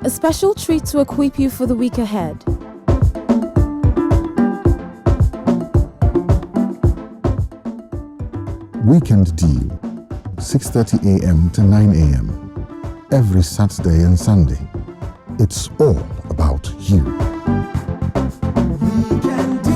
a special treat to equip you for the week ahead. Weekend Deal, 6:30 a.m. to 9 a.m. every Saturday and Sunday. It's all about you. Weekend Deal.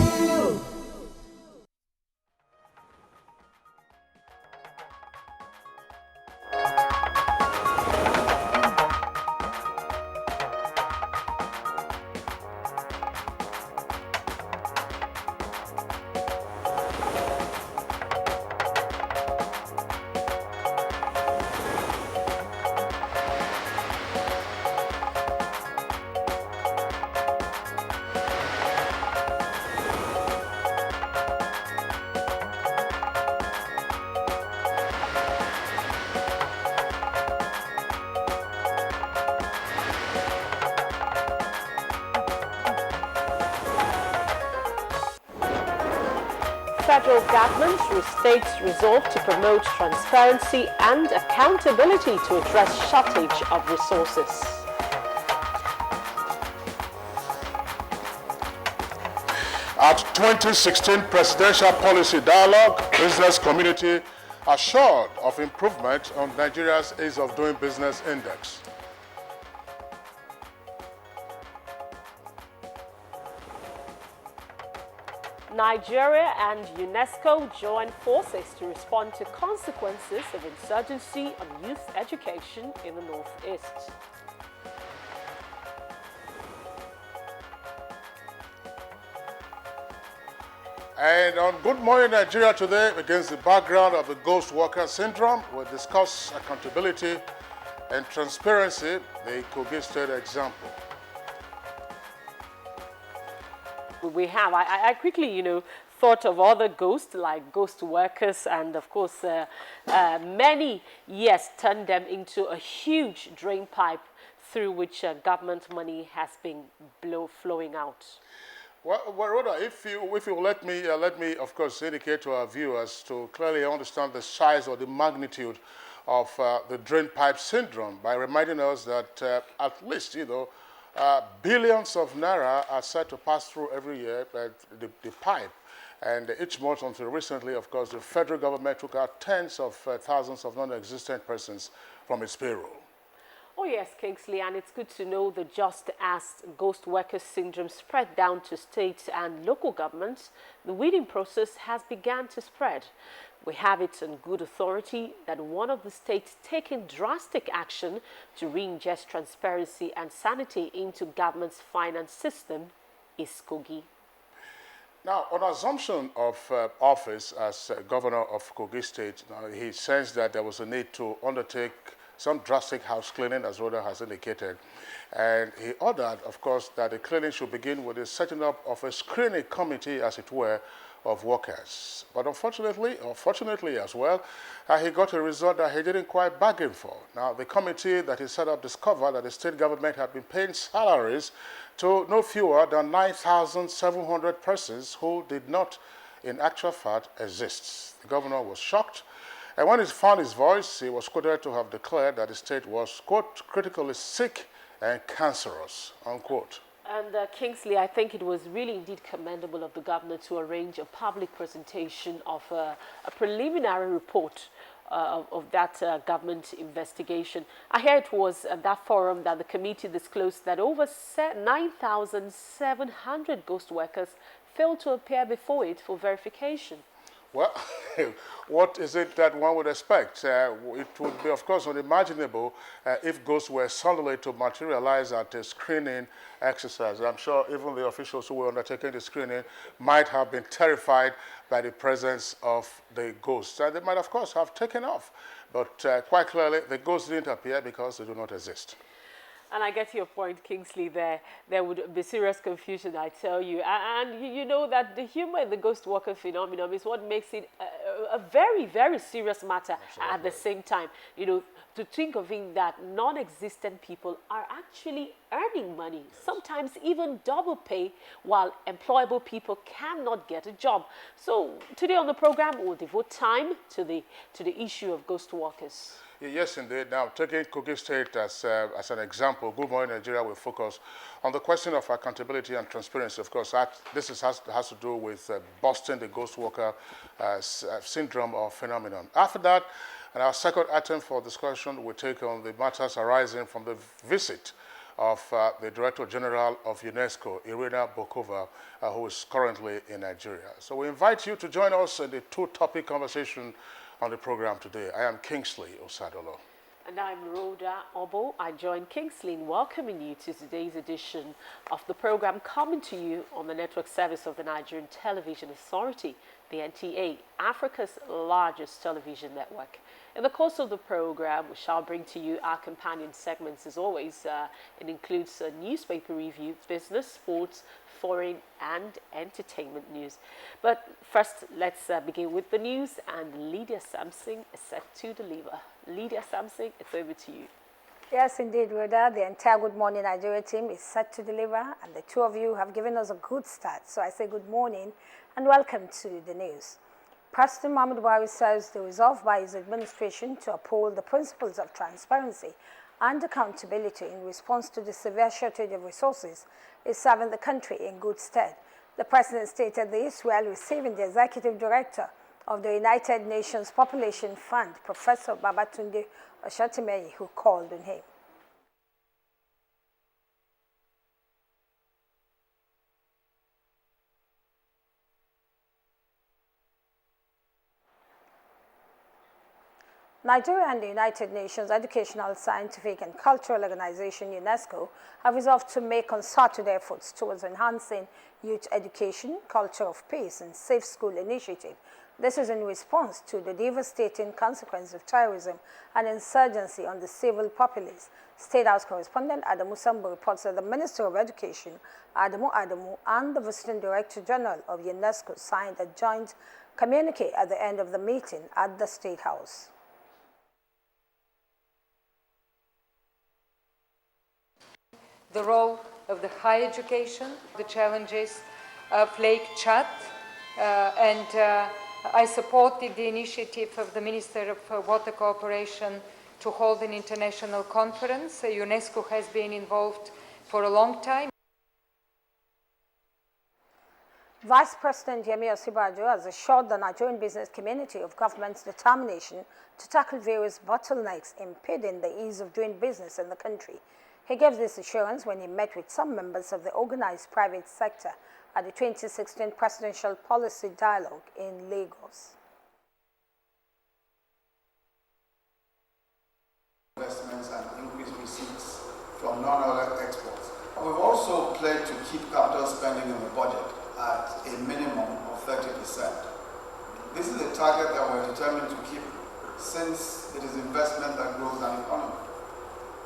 Federal government states resolve to promote transparency and accountability to address shortage of resources. At 2016 Presidential Policy Dialogue, business community assured of improvement on Nigeria's Ease of Doing Business Index. Nigeria and UNESCO join forces to respond to consequences of insurgency on youth education in the Northeast. And on Good Morning Nigeria today, against the background of the ghost worker syndrome, we'll discuss accountability and transparency, the Kogi State example. We have. I quickly, thought of other ghosts like ghost workers, and of course, many, yes, turned them into a huge drain pipe through which government money has been flowing out. Well, Rhoda, if you let me, of course, indicate to our viewers to clearly understand the size or the magnitude of the drain pipe syndrome by reminding us that at least, billions of naira are said to pass through every year the pipe. And each month until recently, of course, the federal government took out tens of thousands of non-existent persons from its payroll. Oh yes, Kingsley, and it's good to know that just as ghost worker syndrome spread down to state and local governments, the weeding process has begun to spread. We have it on good authority that one of the states taking drastic action to re-ingest transparency and sanity into government's finance system is Kogi. Now, on assumption of office as governor of Kogi State, he sensed that there was a need to undertake some drastic house cleaning, as Rhoda has indicated. And he ordered, of course, that the cleaning should begin with the setting up of a screening committee, as it were, of workers. But unfortunately, or fortunately as well, he got a result that he didn't quite bargain for. Now, the committee that he set up discovered that the state government had been paying salaries to no fewer than 9,700 persons who did not, in actual fact, exist. The governor was shocked. And when he found his voice, he was quoted to have declared that the state was, quote, critically sick and cancerous, unquote. And Kingsley, I think it was really indeed commendable of the governor to arrange a public presentation of a preliminary report of that government investigation. I hear it was at that forum that the committee disclosed that over 9,700 ghost workers failed to appear before it for verification. Well, what is it that one would expect? It would be, of course, unimaginable if ghosts were suddenly to materialize at a screening exercise. I'm sure even the officials who were undertaking the screening might have been terrified by the presence of the ghosts. And they might, of course, have taken off. But quite clearly, the ghosts didn't appear because they do not exist. And I get your point, Kingsley, there would be serious confusion, I tell you. And you know that the humor in the ghost worker phenomenon is what makes it a very, very serious matter. Absolutely. At the same time. to think of it that non-existent people are actually earning money, sometimes even double pay, while employable people cannot get a job. So today on the program, we'll devote time to the issue of ghost workers. Yes, indeed. Now, taking Kogi State as an example, Good Morning Nigeria will focus on the question of accountability and transparency. Of course, this has to do with busting the ghost worker syndrome or phenomenon. After that, and our second item for discussion will take on the matters arising from the visit of the Director General of UNESCO, Irina Bokova, who is currently in Nigeria. So we invite you to join us in the two-topic conversation on the program today. I am Kingsley Osadolo. And I'm Rhoda Obo. I join Kingsley in welcoming you to today's edition of the program, coming to you on the network service of the Nigerian Television Authority, the NTA, Africa's largest television network. In the course of the program, we shall bring to you our companion segments as always. It includes newspaper review, business, sports, foreign and entertainment news. But first, let's begin with the news, and Lydia Samson is set to deliver. Lydia Samson, it's over to you. Yes, indeed, Rhoda. The entire Good Morning Nigeria team is set to deliver, and the two of you have given us a good start. So I say good morning and welcome to the news. President Muhammadu Buhari says the resolve by his administration to uphold the principles of transparency and accountability in response to the severe shortage of resources is serving the country in good stead. The president stated this while receiving the executive director of the United Nations Population Fund, Professor Babatunde Oshotimehin, who called on him. Nigeria and the United Nations Educational, Scientific and Cultural Organization, UNESCO, have resolved to make concerted efforts towards enhancing youth education, culture of peace and safe school initiative. This is in response to the devastating consequence of terrorism and insurgency on the civil populace. State House correspondent Adamu Sambo reports that the Minister of Education, Adamu, and the Visiting Director General of UNESCO signed a joint communique at the end of the meeting at the State House. The role of the higher education, the challenges of Lake Chad, and I supported the initiative of the Minister of Water Cooperation to hold an international conference. UNESCO has been involved for a long time. Vice President Yemi Osinbajo has assured the Nigerian business community of government's determination to tackle various bottlenecks impeding the ease of doing business in the country. He gave this assurance when he met with some members of the organized private sector at the 2016 Presidential Policy Dialogue in Lagos. Investments and increased receipts from non-oil exports. We've also pledged to keep capital spending in the budget at a minimum of 30%. This is a target that we're determined to keep since it is investment that grows an economy.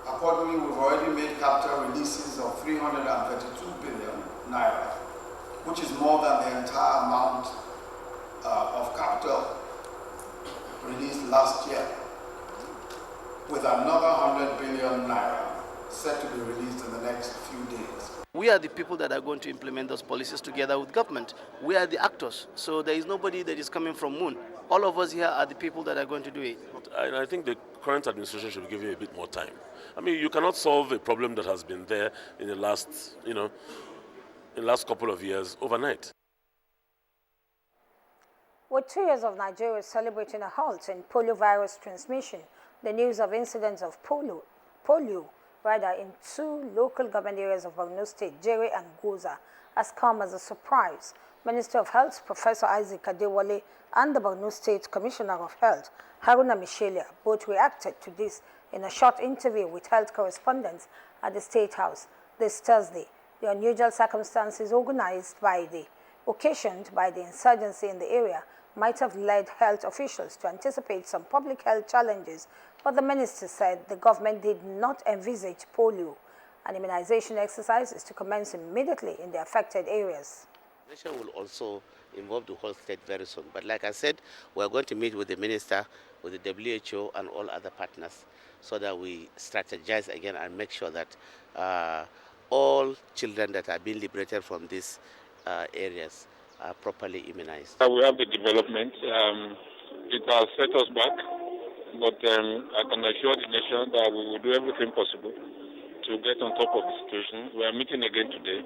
Accordingly, we've already made capital releases of 332 billion naira, which is more than the entire amount of capital released last year, with another 100 billion naira set to be released in the next few days. We are the people that are going to implement those policies together with government. We are the actors, so there is nobody that is coming from moon. All of us here are the people that are going to do it. I think the current administration should give you a bit more time. I mean, you cannot solve a problem that has been there in the last, in the last couple of years overnight. With 2 years of Nigeria celebrating a halt in polio virus transmission, the news of incidents of polio in 2 local government areas of Borno State, Jere and Goza, has come as a surprise. Minister of Health, Professor Isaac Adewale, and the Borno State Commissioner of Health, Haruna Mishelia, both reacted to this in a short interview with health correspondents at the State House this Thursday. The unusual circumstances occasioned by the insurgency in the area might have led health officials to anticipate some public health challenges, but the minister said the government did not envisage polio and immunization exercises to commence immediately in the affected areas. Nation will also involve the whole state very soon. But like I said, we're going to meet with the minister, with the WHO and all other partners so that we strategize again and make sure that all children that are being liberated from these areas are properly immunized. We have the development. It has set us back, but I can assure the nation that we will do everything possible to get on top of the situation. We are meeting again today.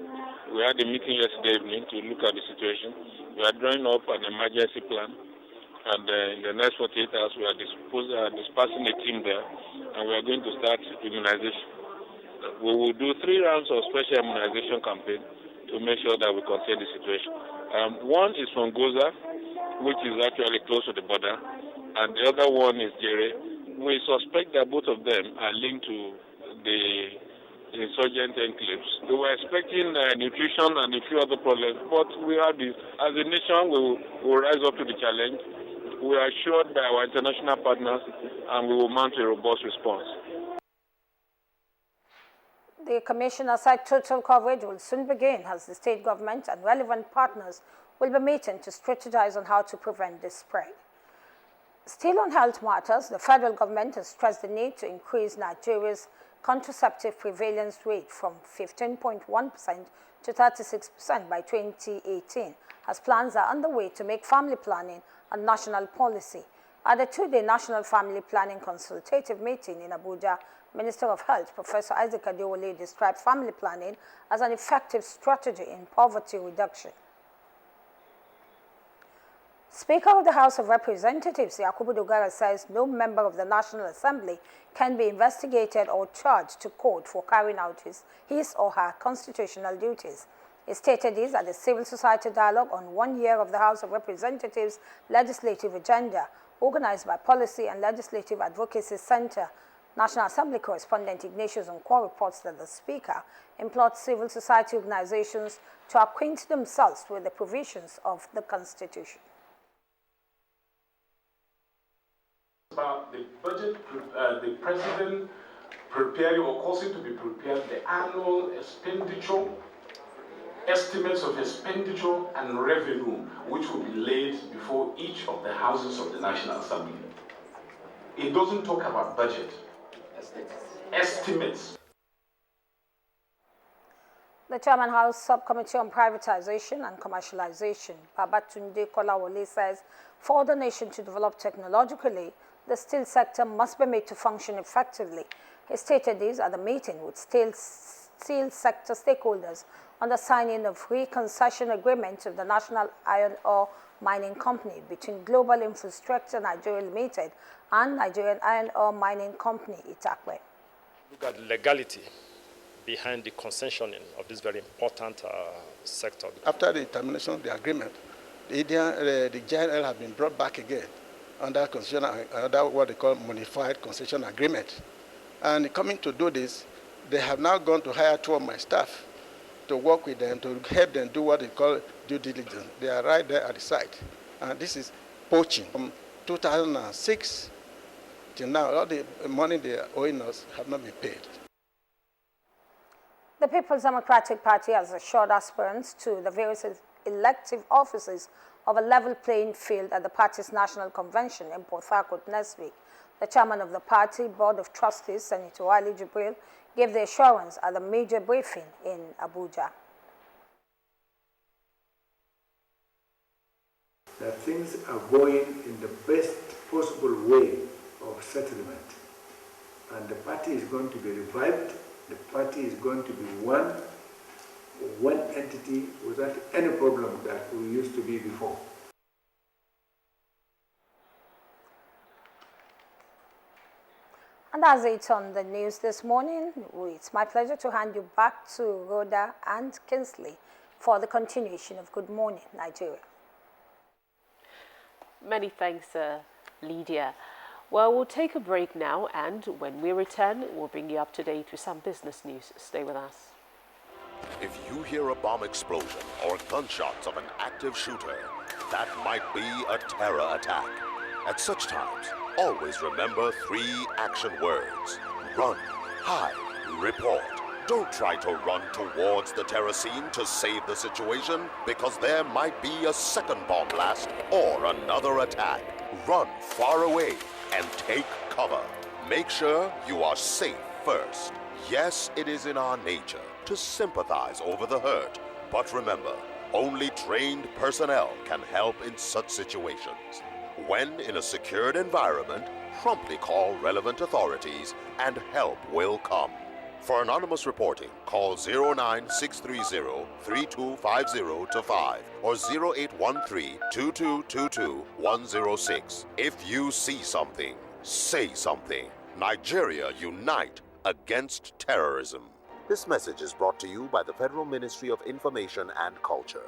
We had a meeting yesterday evening to look at the situation. We are drawing up an emergency plan, and in the next 48 hours we are dispersing a team there, and we are going to start immunization. We will do 3 rounds of special immunization campaign to make sure that we contain the situation. One is from Goza, which is actually close to the border, and the other one is Jere. We suspect that both of them are linked to the insurgent enclaves. We were expecting nutrition and a few other problems, but we have this. As a nation, we will rise up to the challenge. We are assured by our international partners, and we will mount a robust response. The Commissioner said total coverage will soon begin as the state government and relevant partners will be meeting to strategize on how to prevent this spread. Still on health matters, the federal government has stressed the need to increase Nigeria's contraceptive prevalence rate from 15.1% to 36% by 2018, as plans are underway to make family planning a national policy. At the 2-day National Family Planning Consultative Meeting in Abuja, Minister of Health, Professor Isaac Adewale, described family planning as an effective strategy in poverty reduction. Speaker of the House of Representatives, Yakubu Dogara, says no member of the National Assembly can be investigated or charged to court for carrying out his or her constitutional duties. He stated this at the Civil Society Dialogue on 1 year of the House of Representatives Legislative Agenda, organized by Policy and Legislative Advocacy Center. National Assembly correspondent Ignatius Nkwo reports that the Speaker implored civil society organizations to acquaint themselves with the provisions of the Constitution. About the budget, the President preparing or causing to be prepared the annual expenditure, estimates of expenditure and revenue, which will be laid before each of the houses of the National Assembly. It doesn't talk about budget. Estimates. The Chairman House Subcommittee on Privatization and Commercialization, Babatunde Kolawole, says for the nation to develop technologically, the steel sector must be made to function effectively. He stated this at the meeting with steel sector stakeholders on the signing of re-concession agreement of the National Iron Ore Mining Company between Global Infrastructure Nigeria Limited and Nigerian Iron Ore Mining Company, Itakwe. Look at the legality behind the concessioning of this very important sector. After the termination of the agreement, the GNL have been brought back again under concession, under what they call modified concession agreement. And coming to do this, they have now gone to hire 2 of my staff to work with them, to help them do what they call due diligence. They are right there at the site. And this is poaching. From 2006 till now, all the money they are owing us have not been paid. The People's Democratic Party has assured aspirants to the various elective offices of a level playing field at the party's national convention in Port Harcourt next week. The chairman of the party board of trustees, Senator Wali Jibril, gave the assurance at the major briefing in Abuja. That things are going in the best possible way of settlement. And the party is going to be revived. The party is going to be one entity without any problem that we used to be before. And that's it on the news this morning. It's my pleasure to hand you back to Rhoda and Kinsley for the continuation of Good Morning Nigeria. Many thanks, Lydia. Well, we'll take a break now, and when we return, we'll bring you up to date with some business news. Stay with us. If you hear a bomb explosion or gunshots of an active shooter, that might be a terror attack. At such times, always remember 3 action words: run, hide, report. Don't try to run towards the terror scene to save the situation, because there might be a second bomb blast or another attack. Run far away and take cover. Make sure you are safe first. Yes, it is in our nature to sympathize over the hurt, but remember, only trained personnel can help in such situations. When in a secured environment, promptly call relevant authorities and help will come. For anonymous reporting, call 09630-3250-5 or 0813-2222-106. If you see something, say something. Nigeria unite against terrorism. This message is brought to you by the Federal Ministry of Information and Culture.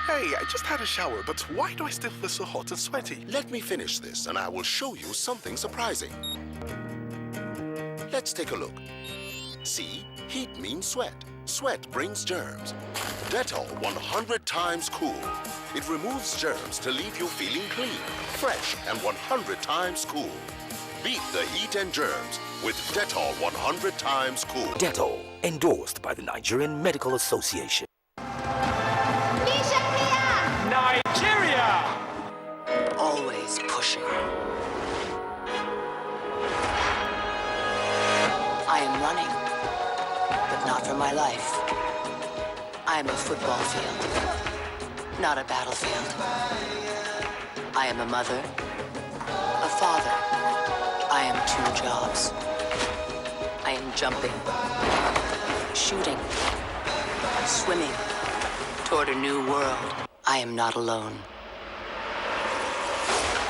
Hey, I just had a shower, but why do I still feel so hot and sweaty? Let me finish this and I will show you something surprising. Let's take a look. See, heat means sweat. Sweat brings germs. Dettol 100 times cool. It removes germs to leave you feeling clean, fresh, and 100 times cool. Beat the heat and germs with Dettol 100 times cool. Dettol, endorsed by the Nigerian Medical Association. Nigeria! Always pushing. I am running, but not for my life. I am a football field, not a battlefield. I am a mother, a father. I am 2 jobs. I am jumping, shooting, swimming toward a new world. I am not alone.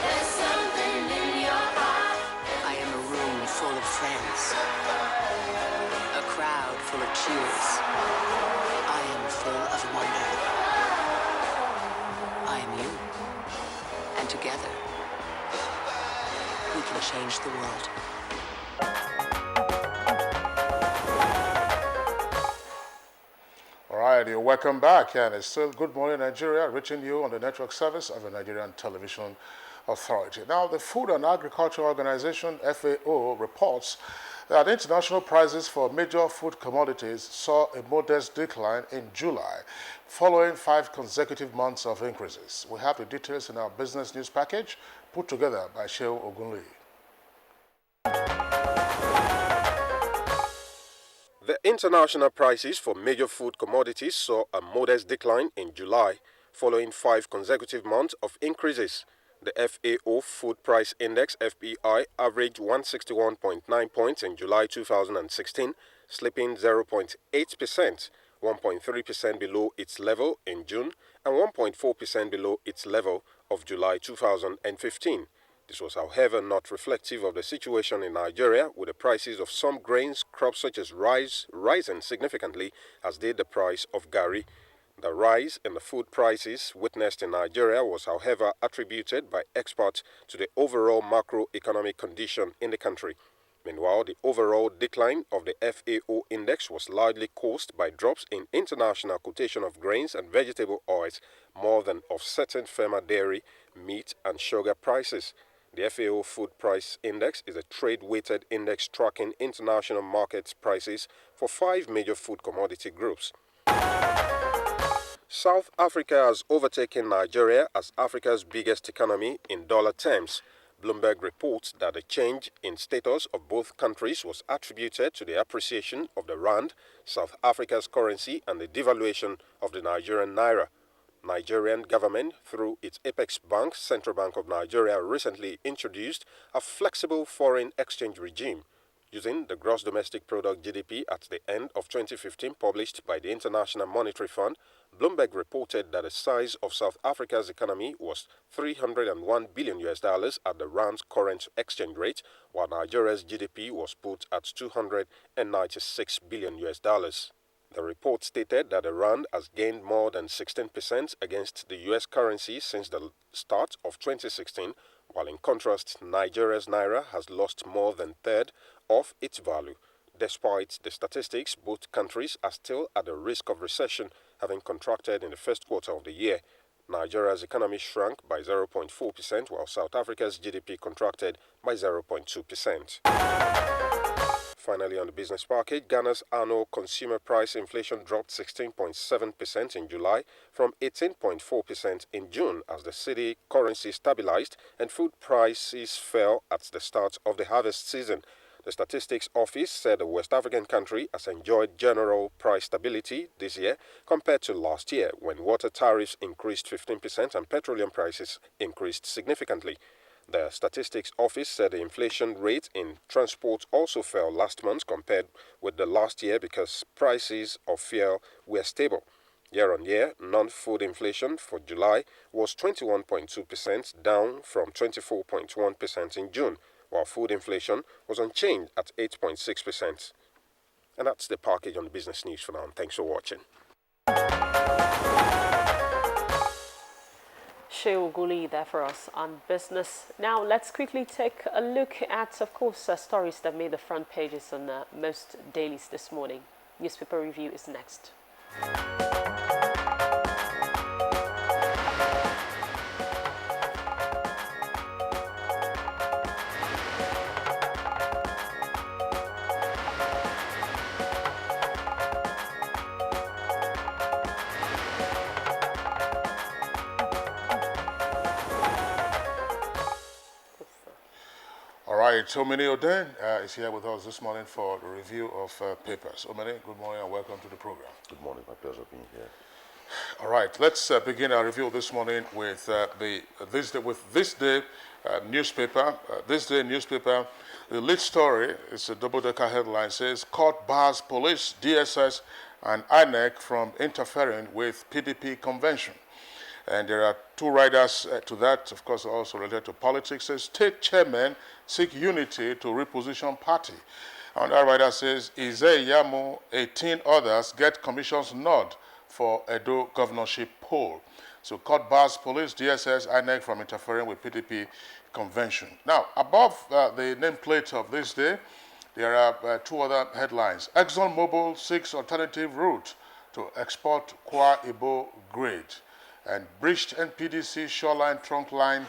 There's something in your heart. I am a room full of friends. A crowd full of cheers. I am full of wonder. I am you. And together, we can change the world. All right, you're welcome back, and it's still Good Morning Nigeria, reaching you on the network service of the Nigerian Television Authority. Now, the Food and Agriculture Organization, FAO, reports that international prices for major food commodities saw a modest decline in July, following 5 consecutive months of increases. We have the details in our business news package, put together by Shehu Ogunli. The international prices for major food commodities saw a modest decline in July, following 5 consecutive months of increases. The FAO Food Price Index (FPI) averaged 161.9 points in July 2016, slipping 0.8%, 1.3% below its level in June, and 1.4% below its level of July 2015. This was, however, not reflective of the situation in Nigeria, with the prices of some grains, crops such as rice, rising significantly, as did the price of garri. The rise in the food prices witnessed in Nigeria was, however, attributed by experts to the overall macroeconomic condition in the country. Meanwhile, the overall decline of the FAO index was largely caused by drops in international quotation of grains and vegetable oils, more than offsetting firmer dairy, meat, and sugar prices. The FAO Food Price Index is a trade-weighted index tracking international market prices for 5 major food commodity groups. South Africa has overtaken Nigeria as Africa's biggest economy in dollar terms. Bloomberg reports that the change in status of both countries was attributed to the appreciation of the rand, South Africa's currency, and the devaluation of the Nigerian naira. Nigerian government, through its apex bank, Central Bank of Nigeria, recently introduced a flexible foreign exchange regime using the gross domestic product (GDP) at the end of 2015 published by the International Monetary Fund. Bloomberg reported that the size of South Africa's economy was $301 billion at the rand's current exchange rate, while Nigeria's GDP was put at $296 billion. The report stated that the rand has gained more than 16% against the US currency since the start of 2016, while in contrast, Nigeria's naira has lost more than a third of its value. Despite the statistics, both countries are still at the risk of recession, having contracted in the first quarter of the year. Nigeria's economy shrank by 0.4%, while South Africa's GDP contracted by 0.2%. Finally, on the business market, Ghana's annual consumer price inflation dropped 16.7% in July from 18.4% in June as the cedi currency stabilized and food prices fell at the start of the harvest season. The Statistics Office said the West African country has enjoyed general price stability this year compared to last year when water tariffs increased 15% and petroleum prices increased significantly. The Statistics Office said the inflation rate in transport also fell last month compared with the last year because prices of fuel were stable. Year on year, non-food inflation for July was 21.2%, down from 24.1% in June, while food inflation was unchanged at 8.6%. And that's the package on the business news for now. Thanks for watching. Sheil Guli there for us on business. Now let's quickly take a look at, of course, stories that made the front pages on most dailies this morning. Newspaper review is next. Right, Omeni Oden is here with us this morning for the review of papers. Omeni, good morning and welcome to the program. Good morning, my pleasure being here. All right, let's begin our review this morning with This Day newspaper. This Day newspaper, the lead story is a double-decker headline, says Court bars police, DSS and INEC from interfering with PDP convention. And there are two riders to that, of course, also related to politics. Says state chairmen seek unity to reposition party. And that rider says Ize Yamu, 18 others get commission's nod for Edo governorship poll. So court bars police, DSS, INEC from interfering with PDP convention. Now, above the nameplate of This Day, there are two other headlines. ExxonMobil seeks alternative route to export Kwa Ibo grade. And breached NPDC shoreline trunk line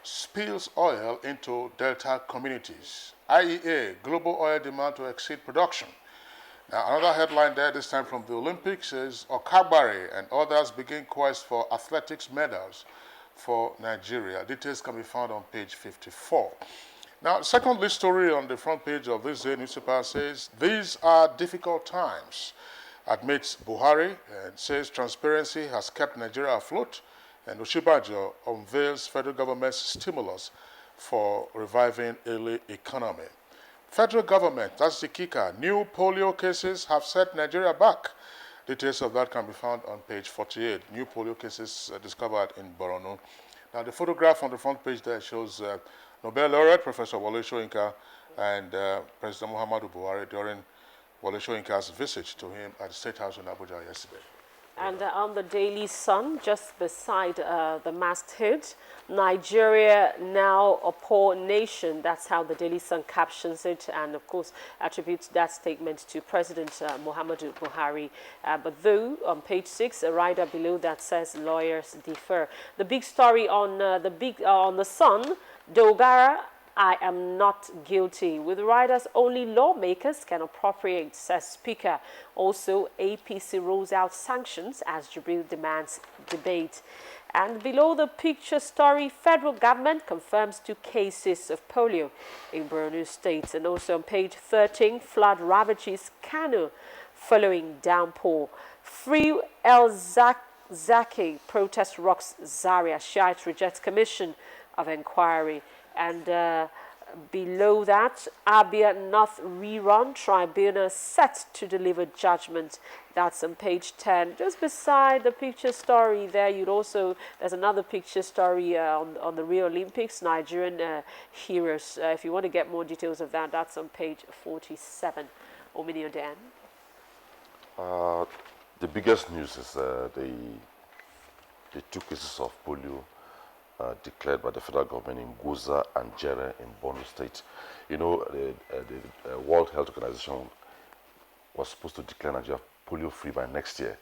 spills oil into Delta communities. IEA, global oil demand to exceed production. Now, another headline there, this time from the Olympics, is Okagbare and others begin quest for athletics medals for Nigeria. Details can be found on page 54. Now, secondly, story on the front page of This Day newspaper says, these are difficult times. Admits Buhari and says transparency has kept Nigeria afloat, and Oshibajo unveils federal government's stimulus for reviving early economy. Federal government, that's the kicker. New polio cases have set Nigeria back. Details of that can be found on page 48. New polio cases discovered in Borno. Now, the photograph on the front page there shows Nobel laureate Professor Wole Soyinka and President Muhammadu Buhari during Wole Soyinka's visit to him at the State House in Abuja yesterday. And on the Daily Sun, just beside the masthead, Nigeria now a poor nation. That's how the Daily Sun captions it, and of course attributes that statement to President Muhammadu Buhari. But though on page 6, a rider below that says lawyers defer. The big story on the Sun, Dogara, I am not guilty. With riders, only lawmakers can appropriate, says Speaker. Also, APC rolls out sanctions as Jubril demands debate. And below the picture story, federal government confirms 2 cases of polio in Borno State. And also on page 13, flood ravages Kano following downpour. Free El Zaki protest rocks Zaria. Shiite rejects commission of inquiry. And below that, Abia North Rerun Tribunal set to deliver judgment. That's on page 10. Just beside the picture story there, there's another picture story on the Rio Olympics, Nigerian heroes. If you want to get more details of that, that's on page 47. Omeni Oden. The biggest news is the 2 cases of polio declared by the federal government in Goza and Jere in Borno State. You know, the World Health Organization was supposed to declare Nigeria polio-free by next year.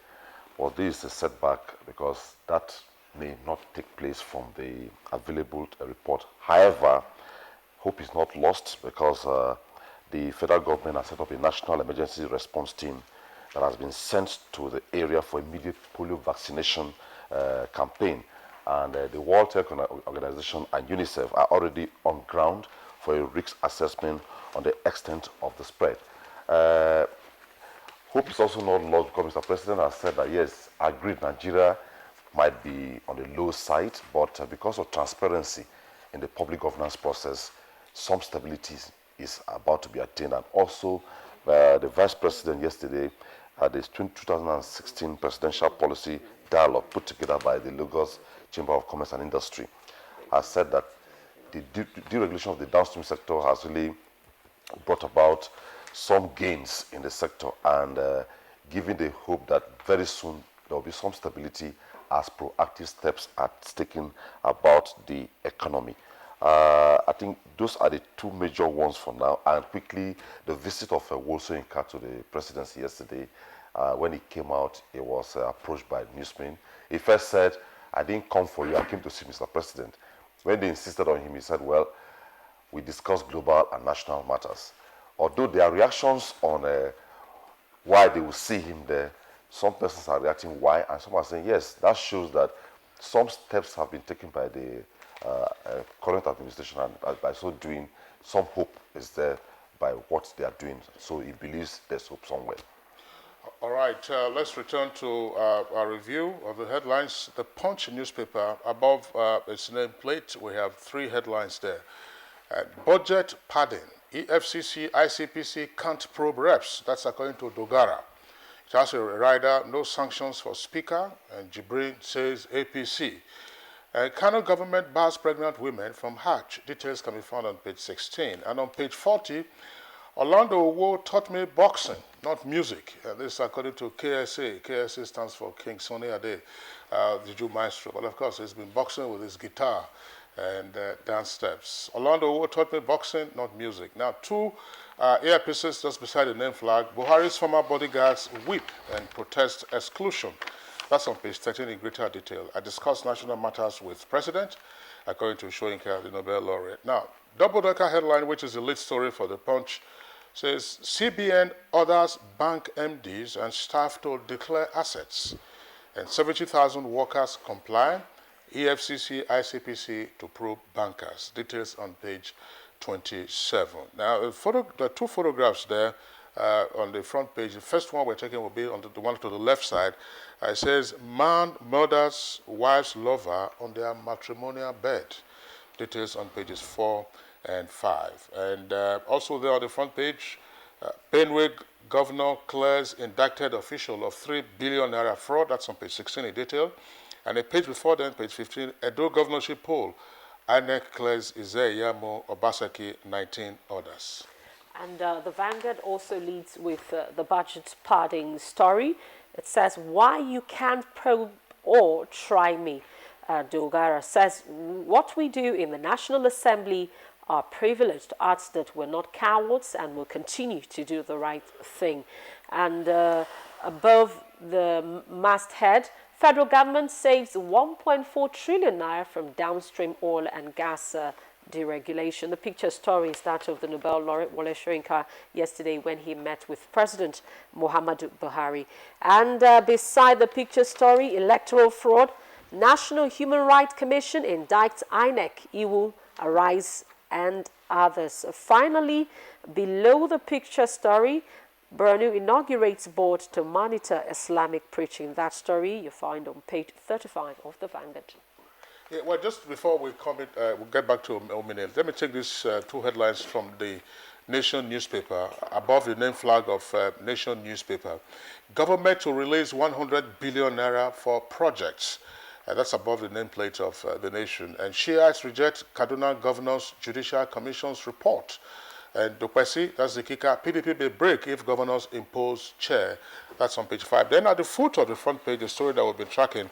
Well, this is a setback because that may not take place from the available report. However, hope is not lost because the federal government has set up a national emergency response team that has been sent to the area for immediate polio vaccination campaign. And the World Health Organization and UNICEF are already on ground for a risk assessment on the extent of the spread. Hope is also not lost because Mr. President has said that, yes, agreed Nigeria might be on the low side, but because of transparency in the public governance process, some stability is about to be attained. And also, the Vice President yesterday at the 2016 Presidential Policy Dialogue put together by the Lagos Chamber of Commerce and Industry has said that the deregulation of the downstream sector has really brought about some gains in the sector and giving the hope that very soon there will be some stability as proactive steps are taken about the economy. I think those are the two major ones for now. And quickly, the visit of Wolso Inka to the presidency yesterday, when he came out, he was approached by newsmen. He first said, I didn't come for you, I came to see Mr. President. When they insisted on him, he said, well, we discussed global and national matters. Although there are reactions on why they will see him there, some persons are reacting why, and some are saying, yes, that shows that some steps have been taken by the current administration, and by so doing, some hope is there by what they are doing. So he believes there's hope somewhere. All right, let's return to our review of the headlines. The Punch newspaper, above its nameplate, we have three headlines there. Budget padding. EFCC, ICPC can't probe reps. That's according to Dogara. It has a rider, no sanctions for Speaker, and Jibrin says APC. Kano government bars pregnant women from Hajj. Details can be found on page 16. And on page 40, Orlando Owo taught me boxing, not music. This is according to KSA. KSA stands for King Sonny Ade, the Jew maestro. But of course, he's been boxing with his guitar and dance steps. Orlando Owo taught me boxing, not music. Now, two earpieces just beside the name flag. Buhari's former bodyguards weep and protest exclusion. That's on page 13 in greater detail. I discussed national matters with President, according to Shoyinka, the Nobel laureate. Now, double-decker headline, which is the lead story for the Punch, says CBN orders bank MDs and staff to declare assets, and 70,000 workers comply. EFCC, ICPC to probe bankers. Details on page 27. Now, there are two photographs there on the front page. The first one we're taking will be on the one to the left side. It says, man murders wife's lover on their matrimonial bed. Details on pages 4 and 5. And also there on the front page, Benue governor clears indicted official of 3 billion naira fraud. That's on page 16 in detail. And a page before then, page 15, Edo governorship poll. INEC clears Izeyamo Obaseki 19 orders. And the Vanguard also leads with the budget padding story. It says, why you can't probe or try me. Dogara says, what we do in the National Assembly are privileged, adds that we're not cowards and will continue to do the right thing. And above the masthead, federal government saves 1.4 trillion naira from downstream oil and gas deregulation. The picture story is that of the Nobel laureate Wole Soyinka yesterday when he met with President Muhammadu Buhari. And beside the picture story, electoral fraud, National Human Rights Commission indicts INEC, Iwu, Arise, and others. Finally, below the picture story, Borno inaugurates board to monitor Islamic preaching. That story you find on page 35 of the Vanguard. Yeah, well, just before we comment, we'll get back to Omine. Let me take these two headlines from the Nation newspaper, above the name flag of Nation newspaper. Government to release 100 billion naira for projects. That's above the nameplate of the Nation. And Shiites reject Kaduna Governor's Judicial Commission's report. And Dukwesi, that's the kicker, PDP may break if governors impose chair. That's on page 5. Then at the foot of the front page, the story that we've been tracking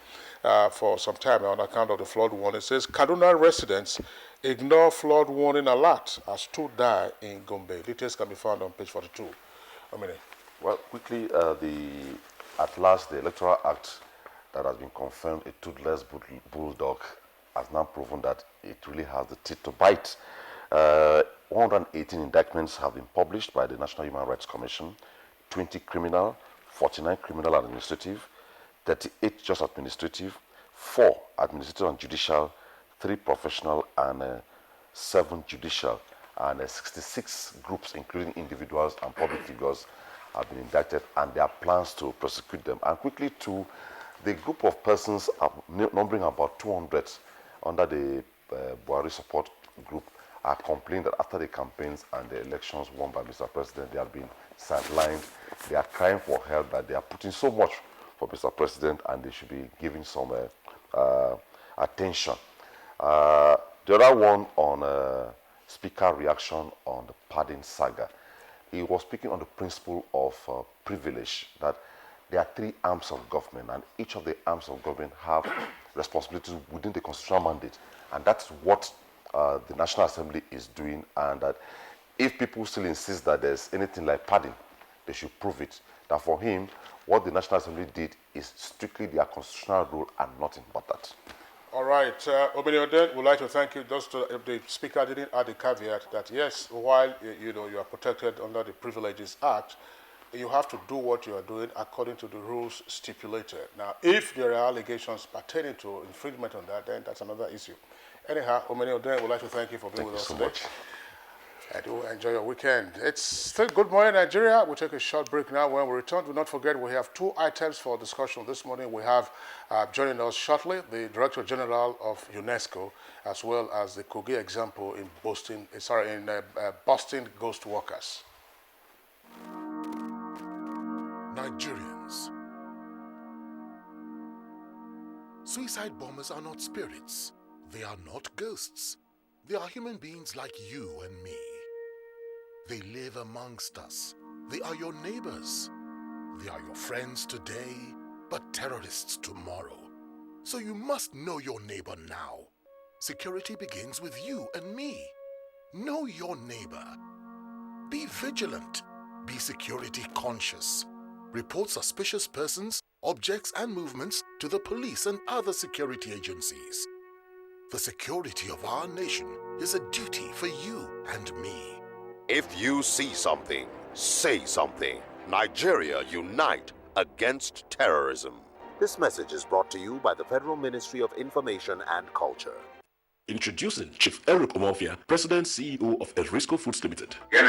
for some time on account of the flood warning, it says, Kaduna residents ignore flood warning alert as 2 die in Gombe. Details can be found on page 42. Well, quickly, at last, the Electoral Act that has been confirmed a toothless bulldog has now proven that it really has the teeth to bite. 118 indictments have been published by the National Human Rights Commission, 20 criminal, 49 criminal and administrative, 38 just administrative, 4 administrative and judicial, 3 professional, and 7 judicial, and 66 groups, including individuals and public figures, have been indicted, and there are plans to prosecute them. And quickly, to the group of persons numbering about 200 under the Buhari support group are complaining that after the campaigns and the elections won by Mr. President, they have been sidelined. They are crying for help, that they are putting so much for Mr. President, and they should be giving some attention. The other one on Speaker reaction on the pardon saga. He was speaking on the principle of privilege, that there are 3 arms of government, and each of the arms of government have responsibilities within the constitutional mandate, and that's what the National Assembly is doing, and that if people still insist that there's anything like pardon, they should prove it. That for him, what the National Assembly did is strictly their constitutional rule and nothing but that. All right, Obedi Oden, we'd like to thank you. Just the Speaker didn't add a caveat that yes, while you are protected under the Privileges Act, you have to do what you are doing according to the rules stipulated. Now, if there are allegations pertaining to infringement on that, then that's another issue. Anyhow, Obedi Oden, we'd like to thank you for being with us today. Much. And do enjoy your weekend. It's still Good Morning Nigeria. We'll take a short break now. When we return, do not forget we have 2 items for discussion this morning. We have joining us shortly the Director General of UNESCO, as well as the Kogi example in Boston ghost workers. Nigerians. Suicide bombers are not spirits. They are not ghosts. They are human beings like you and me. They live amongst us. They are your neighbors. They are your friends today, but terrorists tomorrow. So you must know your neighbor now. Security begins with you and me. Know your neighbor. Be vigilant. Be security conscious. Report suspicious persons, objects, and movements to the police and other security agencies. The security of our nation is a duty for you and me. If you see something, say something. Nigeria unite against terrorism. This message is brought to you by the Federal Ministry of Information and Culture. Introducing Chief Eric Omofia, President CEO of Erisco Foods Limited. We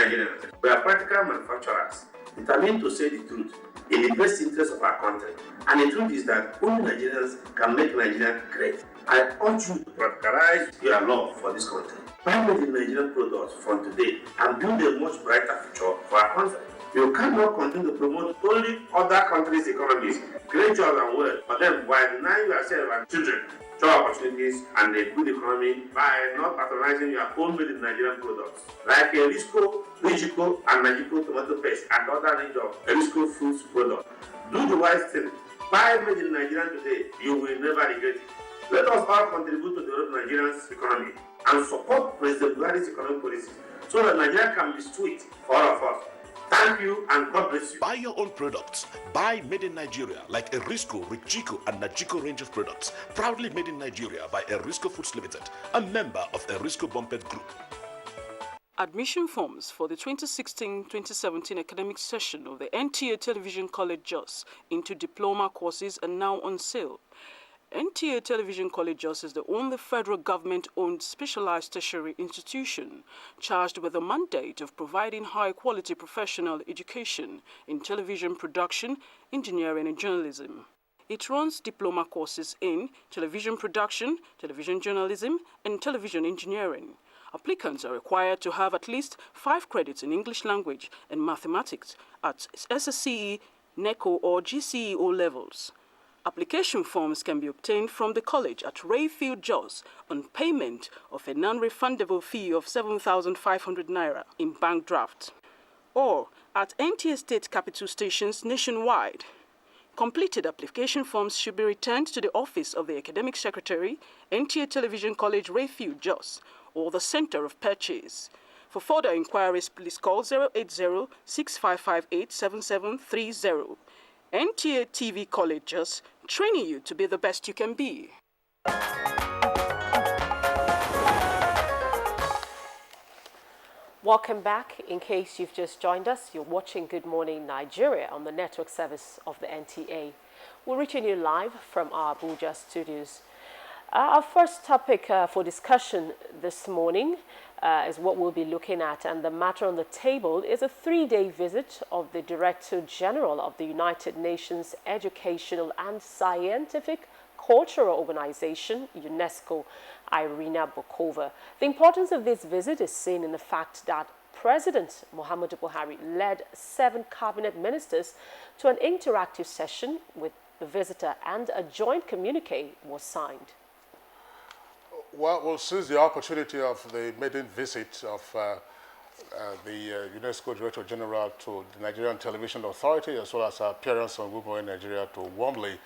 are practical manufacturers, determined to say the truth in the best interest of our country. And the truth is that only Nigerians can make Nigeria great. I urge you to practicalize your love for this country. Buy made in Nigerian products from today and build a much brighter future for our country. You cannot continue to promote only other countries' economies, create jobs and wealth for them while denying yourself and children job opportunities and a good economy by not patronizing your own made in Nigerian products like Erisco, Rijico, and Najico tomato paste and other range of Erisco foods products. Do the wise thing. Buy made in Nigeria today. You will never regret it. Let us all contribute to develop Nigeria's economy and support President Buhari's economic policy so that Nigeria can be sweet for all of us. Thank you and God bless you. Buy your own products. Buy made in Nigeria like Erisco, Richico, and Najiko range of products. Proudly made in Nigeria by Erisco Foods Limited, a member of Erisco Bumpet Group. Admission forms for the 2016-2017 academic session of the NTA Television College Jos into diploma courses are now on sale. NTA Television College Jos is the only federal government-owned specialized tertiary institution charged with the mandate of providing high-quality professional education in television production, engineering, and journalism. It runs diploma courses in television production, television journalism, and television engineering. Applicants are required to have at least 5 credits in English language and mathematics at SSCE, NECO, or GCE-O levels. Application forms can be obtained from the college at Rayfield Jos on payment of a non-refundable fee of 7,500 naira in bank draft, or at NTA State Capital Stations nationwide. Completed application forms should be returned to the office of the Academic Secretary, NTA Television College Rayfield Jos, or the Center of Purchase. For further inquiries, please call 080-6558-7730. NTA TV College Jos, training you to be the best you can be. Welcome back. In case you've just joined us, you're watching Good Morning Nigeria on the network service of the NTA. We're reaching you live from our Abuja studios. Our first topic for discussion this morning is what we'll be looking at, and the matter on the table is a 3-day visit of the Director General of the United Nations Educational and Scientific Cultural Organization, UNESCO, Irina Bokova. The importance of this visit is seen in the fact that President Muhammadu Buhari led 7 cabinet ministers to an interactive session with the visitor, and a joint communique was signed. Well, we'll seize the opportunity of the maiden visit of the UNESCO Director General to the Nigerian Television Authority, as well as her appearance on Good Morning Nigeria, to warmly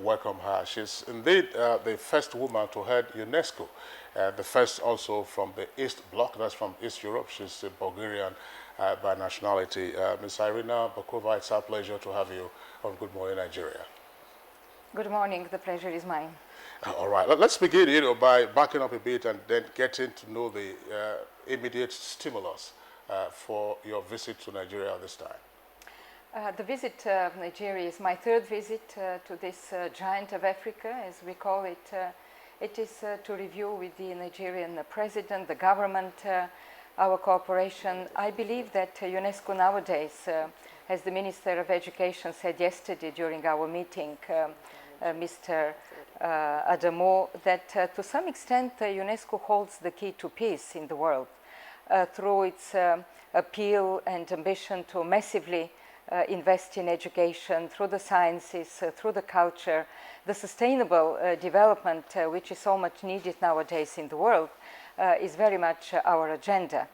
welcome her. She's indeed the first woman to head UNESCO, the first also from the East Bloc, that's from East Europe. She's a Bulgarian by nationality. Ms. Irina Bokova, it's our pleasure to have you on Good Morning Nigeria. Good morning. The pleasure is mine. All right. Let's begin, by backing up a bit and then getting to know the immediate stimulus for your visit to Nigeria this time. The visit of Nigeria is my 3rd visit to this giant of Africa, as we call it. It is to review with the Nigerian president, the government, our cooperation. I believe that UNESCO nowadays, as the Minister of Education said yesterday during our meeting, Mr. Adamo, that to some extent UNESCO holds the key to peace in the world through its appeal and ambition to massively invest in education, through the sciences, through the culture, the sustainable development, which is so much needed nowadays in the world, is very much our agenda.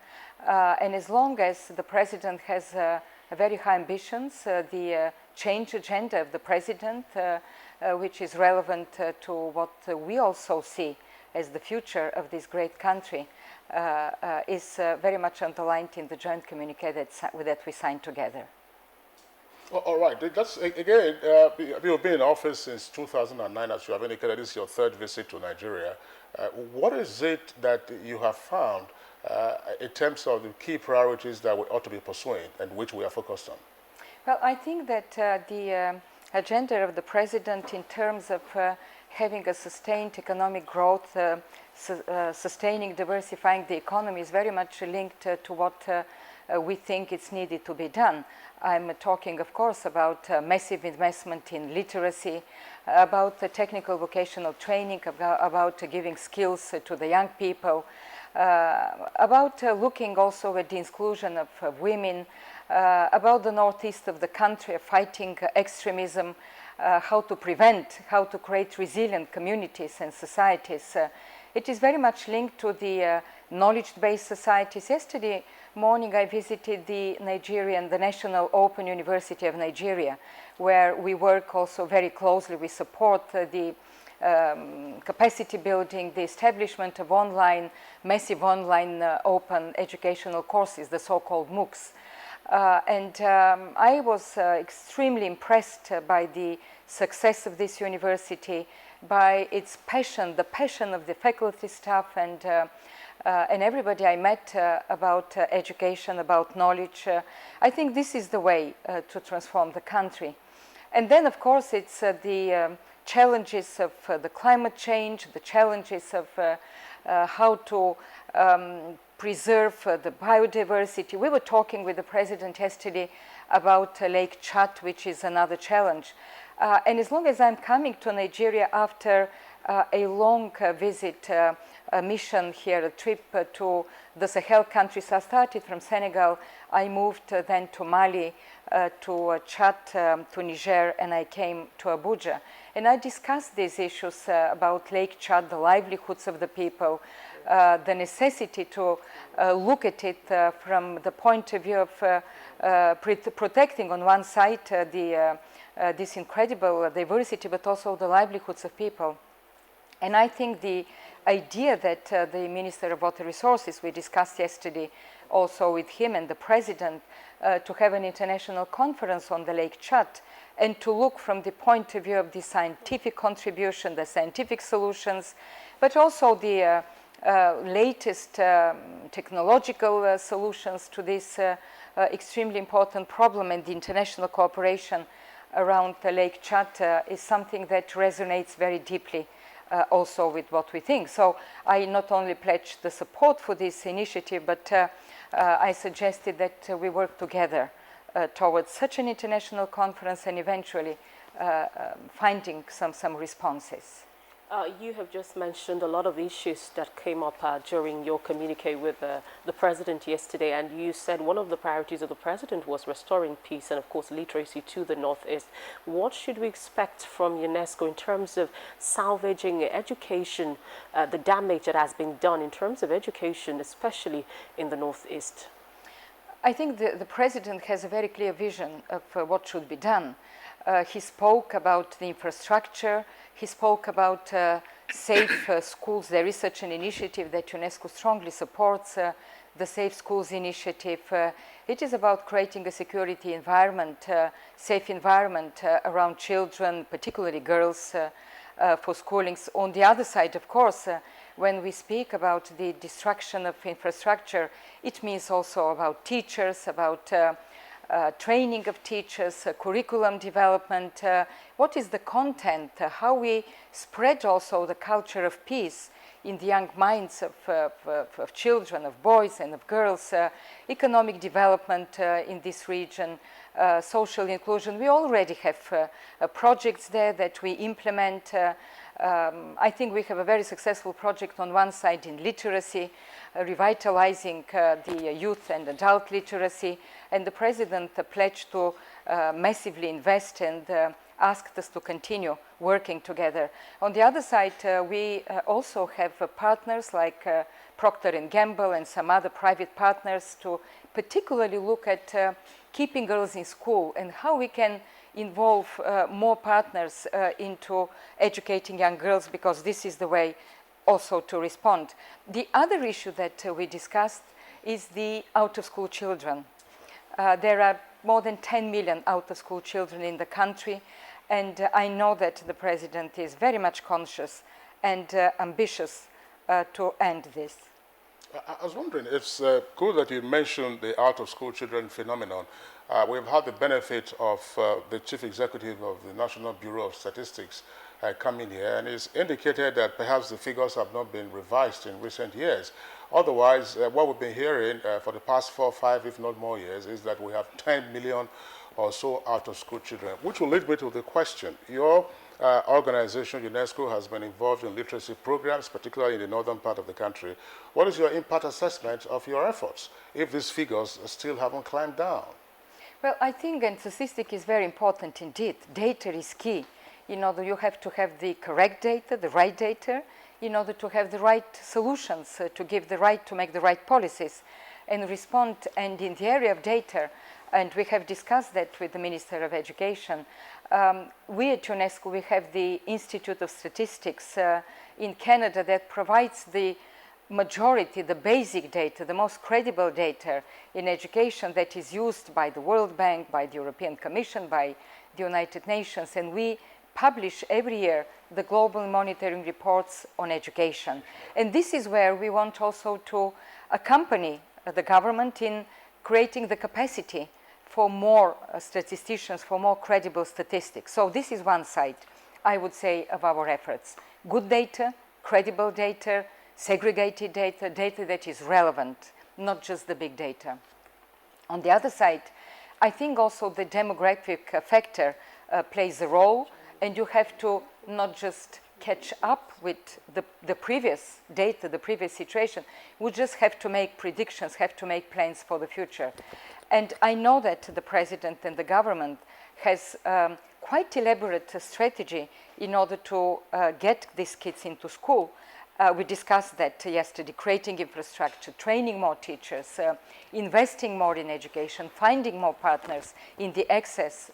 And as long as the President has very high ambitions, the change agenda of the President, which is relevant to what we also see as the future of this great country, is very much underlined in the joint communique that we signed together. All right. That's, again, you've been in office since 2009, as you have indicated. This is your 3rd visit to Nigeria. What is it that you have found in terms of the key priorities that we ought to be pursuing and which we are focused on? Well, I think that the agenda of the President in terms of having a sustained economic growth, sustaining, diversifying the economy is very much linked to what we think it's needed to be done. I'm talking, of course, about massive investment in literacy, about technical vocational training, about giving skills to the young people, about looking also at the inclusion of women, about the northeast of the country, fighting extremism, how to prevent, how to create resilient communities and societies. It is very much linked to the knowledge-based societies. Yesterday morning I visited the National Open University of Nigeria, where we work also very closely. We support the capacity building, the establishment of massive online open educational courses, the so-called MOOCs. I was extremely impressed by the success of this university, by its passion, the passion of the faculty staff and everybody I met about education, about knowledge. I think this is the way to transform the country. And then, of course, it's the challenges of the climate change, the challenges of how to preserve the biodiversity. We were talking with the President yesterday about Lake Chad, which is another challenge. And as long as I'm coming to Nigeria after a long visit, a mission here, a trip to the Sahel countries. I started from Senegal, I moved then to Mali, to Chad, to Niger, and I came to Abuja. And I discussed these issues about Lake Chad, the livelihoods of the people, the necessity to look at it from the point of view of protecting on one side this incredible diversity, but also the livelihoods of people. And I think the idea that the Minister of Water Resources, we discussed yesterday also with him and the President, to have an international conference on the Lake Chad and to look from the point of view of the scientific contribution, the scientific solutions, but also the latest technological solutions to this extremely important problem, and the international cooperation around Lake Chad is something that resonates very deeply also with what we think. So I not only pledged the support for this initiative, but I suggested that we work together towards such an international conference and eventually finding some responses. You have just mentioned a lot of issues that came up during your communique with the president yesterday, and you said one of the priorities of the president was restoring peace and, of course, literacy to the Northeast. What should we expect from UNESCO in terms of salvaging education, the damage that has been done in terms of education, especially in the Northeast? I think the president has a very clear vision of what should be done. He spoke about the infrastructure. He spoke about safe schools. There is such an initiative that UNESCO strongly supports, the Safe Schools initiative. It is about creating a security environment, safe environment around children, particularly girls, for schoolings. On the other side, of course, when we speak about the destruction of infrastructure, it means also about teachers, about training of teachers, curriculum development, what is the content, how we spread also the culture of peace in the young minds of children, of boys and of girls, economic development in this region, social inclusion. We already have projects there that we implement. I think we have a very successful project on one side in literacy, revitalizing the youth and adult literacy, and the president pledged to massively invest and asked us to continue working together. On the other side, we also have partners like Procter & Gamble and some other private partners to particularly look at keeping girls in school and how we can involve more partners into educating young girls, because this is the way also to respond. The other issue that we discussed is the out-of-school children. There are more than 10 million out-of-school children in the country, and I know that the president is very much conscious and ambitious to end this. I was wondering, it's good that you mentioned the out-of-school children phenomenon. We've had the benefit of the chief executive of the National Bureau of Statistics coming here, and he's indicated that perhaps the figures have not been revised in recent years. Otherwise, what we've been hearing for the past 4, 5, if not more years, is that we have 10 million or so out-of-school children, which will lead me to the question. Your organization, UNESCO, has been involved in literacy programs, particularly in the northern part of the country. What is your impact assessment of your efforts if these figures still haven't climbed down? Well, I think, and statistics is very important indeed. Data is key. You have to have the correct data, the right data, in order to have the right solutions, to make the right policies and respond. And in the area of data, and we have discussed that with the Minister of Education, we at UNESCO, we have the Institute of Statistics in Canada that provides the majority, the basic data, the most credible data in education that is used by the World Bank, by the European Commission, by the United Nations, and we publish every year the global monitoring reports on education. And this is where we want also to accompany the government in creating the capacity for more statisticians, for more credible statistics. So this is one side, I would say, of our efforts. Good data, credible data, segregated data, data that is relevant, not just the big data. On the other side, I think also the demographic factor plays a role, and you have to not just catch up with the previous data, the previous situation. We just have to make predictions, have to make plans for the future. And I know that the president and the government has quite elaborate strategy in order to get these kids into school. We discussed that yesterday, creating infrastructure, training more teachers, investing more in education, finding more partners in the access,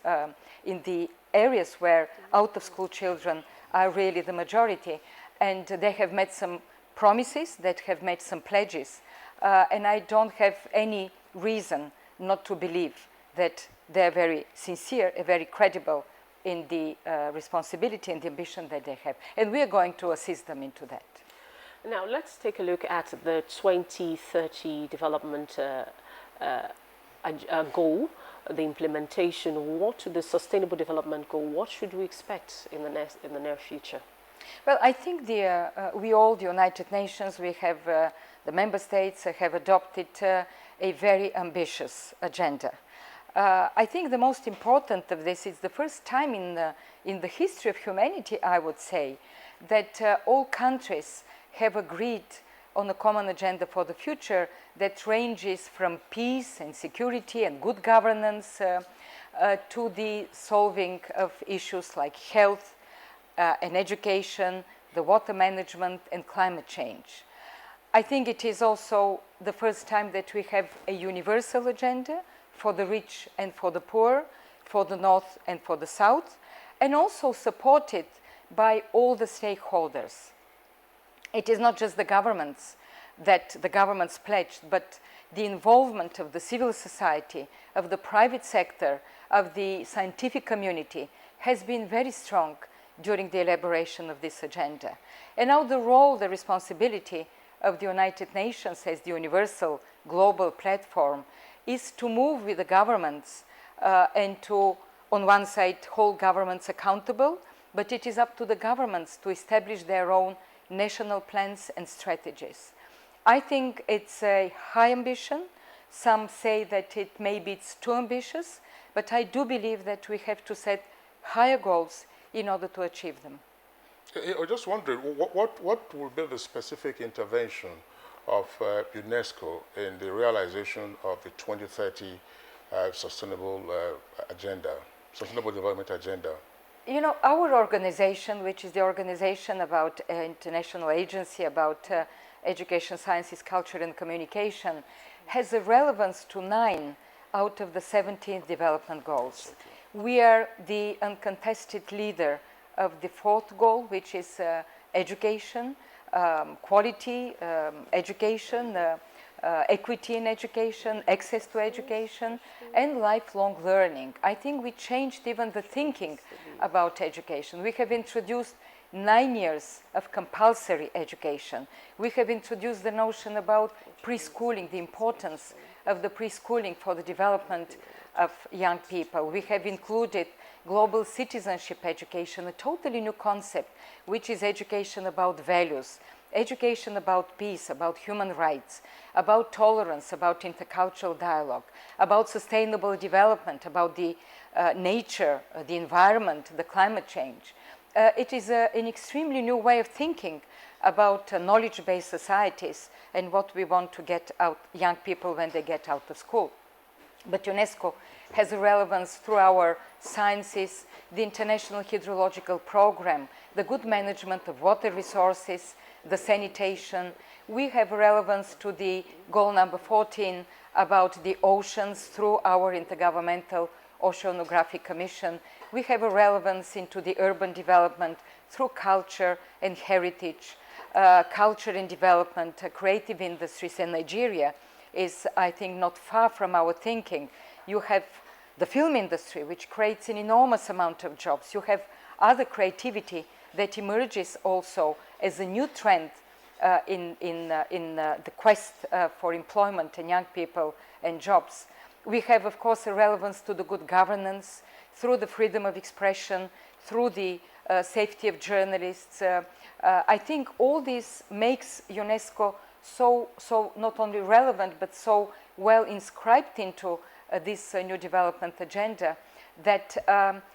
in the areas where out-of-school children are really the majority. And they have made some promises, that have made some pledges. And I don't have any reason not to believe that they're very sincere, very credible in the responsibility and the ambition that they have. And we are going to assist them into that. Now let's take a look at the 2030 development goal, the implementation. What the sustainable development goal? What should we expect in the near future? Well, I think we all, the United Nations, we have the member states have adopted a very ambitious agenda. I think the most important of this is the first time in the history of humanity, I would say, that all countries have agreed on a common agenda for the future that ranges from peace and security and good governance to the solving of issues like health and education, the water management and climate change. I think it is also the first time that we have a universal agenda for the rich and for the poor, for the North and for the South, and also supported by all the stakeholders. It is not just the governments that the governments pledged, but the involvement of the civil society, of the private sector, of the scientific community has been very strong during the elaboration of this agenda. And now the role, the responsibility of the United Nations as the universal global platform is to move with the governments and to, on one side, hold governments accountable, but it is up to the governments to establish their own national plans and strategies. I think it's a high ambition. Some say that it's too ambitious, but I do believe that we have to set higher goals in order to achieve them. I was just wondering, what will be the specific intervention of UNESCO in the realization of the 2030 sustainable development agenda? You know, our organization, which is the organization about international agency about education, sciences, culture and communication, has a relevance to 9 out of the 17 development goals. We are the uncontested leader of the 4th goal, which is education, quality education, equity in education, access to education, and lifelong learning. I think we changed even the thinking about education. We have introduced 9 years of compulsory education. We have introduced the notion about preschooling, the importance of the preschooling for the development of young people. We have included global citizenship education, a totally new concept, which is education about values, education about peace, about human rights, about tolerance, about intercultural dialogue, about sustainable development, about the nature, the environment, the climate change. It is an extremely new way of thinking about knowledge-based societies and what we want to get out young people when they get out of school. But UNESCO has a relevance through our sciences, the International Hydrological Program, the good management of water resources, the sanitation. We have relevance to the goal number 14 about the oceans through our Intergovernmental Oceanographic Commission. We have a relevance into the urban development through culture and heritage, culture and development, creative industries, and Nigeria is, I think, not far from our thinking. You have the film industry, which creates an enormous amount of jobs. You have other creativity that emerges also as a new trend in the quest for employment and young people and jobs. We have, of course, a relevance to the good governance through the freedom of expression, through the safety of journalists. I think all this makes UNESCO so not only relevant, but so well inscribed into this new development agenda that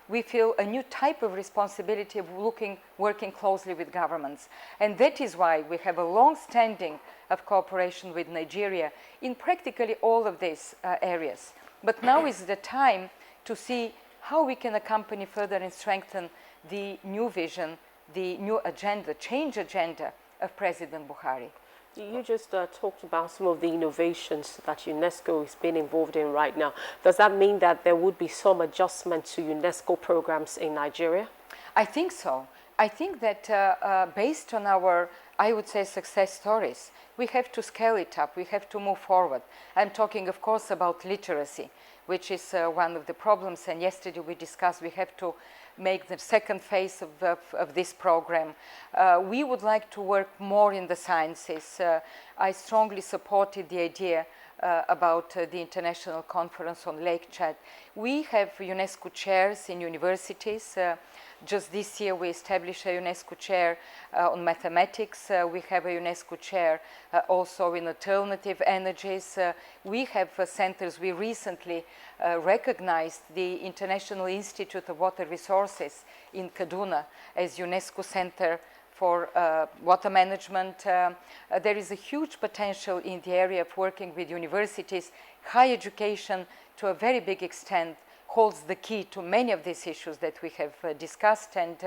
we feel a new type of responsibility of working closely with governments. And that is why we have a long-standing of cooperation with Nigeria in practically all of these areas. But now is the time to see how we can accompany further and strengthen the new vision, the new agenda, change agenda of President Buhari. You just talked about some of the innovations that UNESCO is being involved in right now. Does that mean that there would be some adjustment to UNESCO programs in Nigeria? I think so. I think that based on our, I would say, success stories, we have to scale it up. We have to move forward. I'm talking, of course, about literacy. which is one of the problems. And yesterday we discussed we have to make the second phase of this program. We would like to work more in the sciences. I strongly supported the idea about the International Conference on Lake Chad. We have UNESCO chairs in universities. Just this year we established a UNESCO chair on mathematics. We have a UNESCO chair also in alternative energies. We have centers. We recently recognized the International Institute of Water Resources in Kaduna as UNESCO Center for water management. There is a huge potential in the area of working with universities. Higher education, to a very big extent, holds the key to many of these issues that we have discussed. And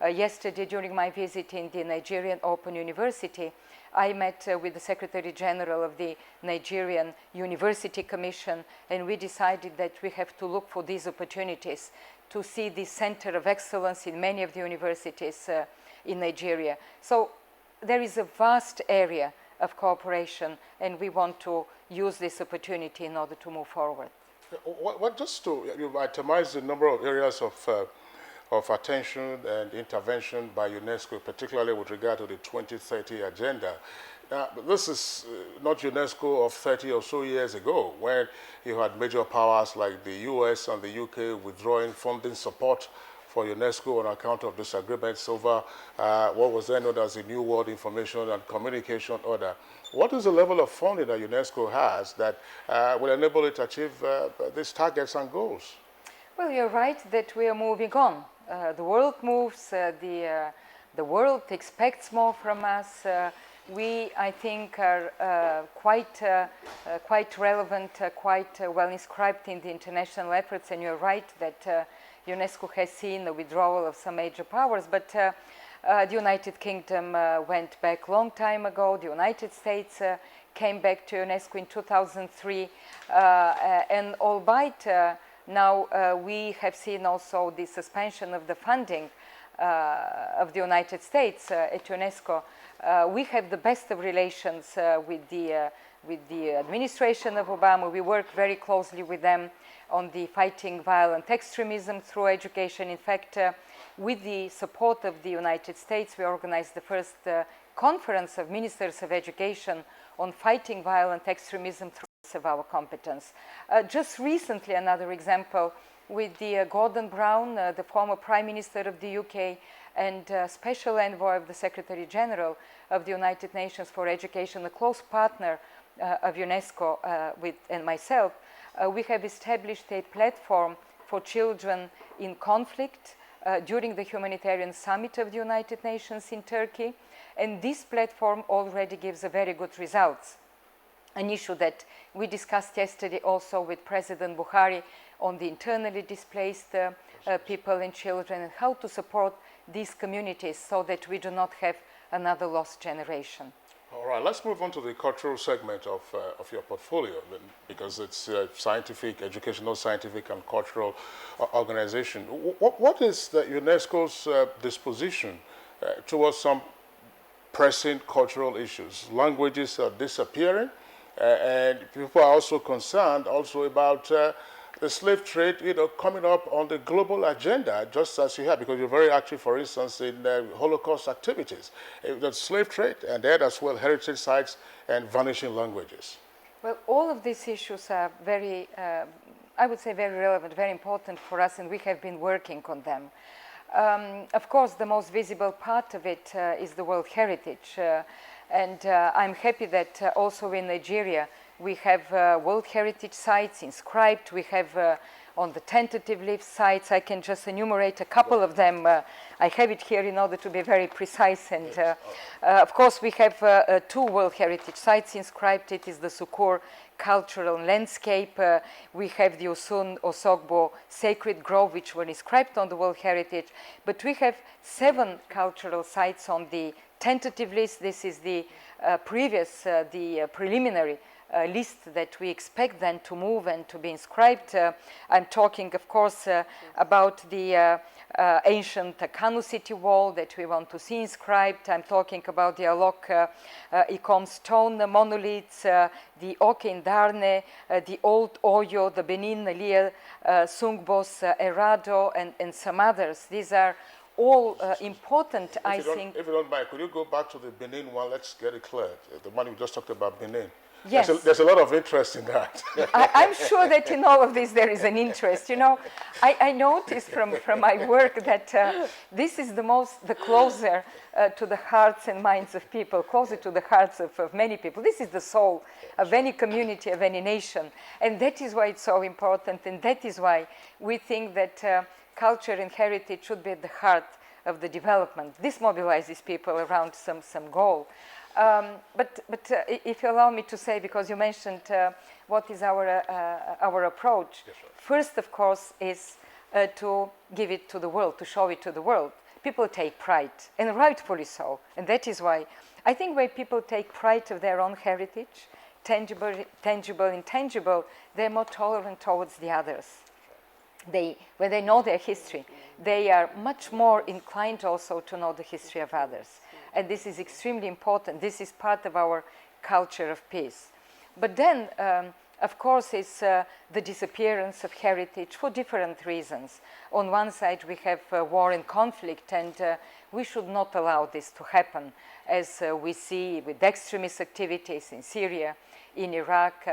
yesterday, during my visit in the Nigerian Open University, I met with the Secretary General of the Nigerian University Commission, and we decided that we have to look for these opportunities to see the center of excellence in many of the universities in Nigeria. So there is a vast area of cooperation, and we want to use this opportunity in order to move forward. Just to itemize the number of areas of attention and intervention by UNESCO, particularly with regard to the 2030 agenda. Now, this is not UNESCO of 30 or so years ago, when you had major powers like the US and the UK withdrawing funding support for UNESCO on account of disagreements over what was then known as the New World Information and Communication Order. What is the level of funding that UNESCO has that will enable it to achieve these targets and goals? Well, you're right that we are moving on. The world moves, the world expects more from us. We, I think, are quite relevant, quite well inscribed in the international efforts, and you're right that UNESCO has seen the withdrawal of some major powers, but the United Kingdom went back a long time ago. The United States came back to UNESCO in 2003, and albeit now we have seen also the suspension of the funding of the United States at UNESCO. We have the best of relations with the administration of Obama. We work very closely with them on the fighting violent extremism through education. In fact, with the support of the United States, we organized the first conference of ministers of education on fighting violent extremism through of our competence. Just recently, another example with the Gordon Brown, the former Prime Minister of the UK and Special Envoy of the Secretary General of the United Nations for Education, a close partner of UNESCO and myself, we have established a platform for children in conflict during the Humanitarian Summit of the United Nations in Turkey. And this platform already gives a very good results. An issue that we discussed yesterday also with President Buhari on the internally displaced people and children, and how to support these communities so that we do not have another lost generation. All right, let's move on to the cultural segment of your portfolio, because it's scientific, educational, scientific, and cultural organization. What is the UNESCO's disposition towards some pressing cultural issues? Languages are disappearing, and people are also concerned also about the slave trade, coming up on the global agenda, just as you have, because you're very active, for instance, in Holocaust activities. The slave trade, and then as well heritage sites and vanishing languages. Well, all of these issues are very, I would say, very relevant, very important for us, and we have been working on them. Of course, the most visible part of it is the World Heritage, and I'm happy that also in Nigeria, we have World Heritage sites inscribed. We have on the tentative list sites, I can just enumerate a couple of them. I have it here in order to be very precise. And of course, we have 2 World Heritage sites inscribed. It is the Sukur Cultural Landscape. We have the Osun Osogbo Sacred Grove, which were inscribed on the World Heritage. But we have 7 cultural sites on the tentative list. This is the preliminary list that we expect then to move and to be inscribed. I'm talking, of course, about the ancient Kanu city wall that we want to see inscribed. I'm talking about the Alok Ikom stone monoliths, the Oke in Darne, the old Oyo, the Benin Liel, Sungbos, Erado, and some others. These are all important, I think. If you don't mind, could you go back to the Benin one? Let's get it clear. The one we just talked about, Benin. Yes. There's a lot of interest in that. I'm sure that in all of this there is an interest. You know, I noticed from my work that this is the closer to the hearts and minds of people, closer to the hearts of many people. This is the soul of any community, of any nation. And that is why it's so important. And that is why we think that culture and heritage should be at the heart of the development. This mobilizes people around some goal. But if you allow me to say, because you mentioned what is our approach, yes, first, of course, is to give it to the world, to show it to the world. People take pride, and rightfully so. And that is why I think when people take pride of their own heritage, tangible, intangible, they're more tolerant towards the others. When they know their history, they are much more inclined also to know the history of others. And this is extremely important. This is part of our culture of peace. But then, of course, it's the disappearance of heritage for different reasons. On one side, we have war and conflict, and we should not allow this to happen, as we see with extremist activities in Syria, in Iraq,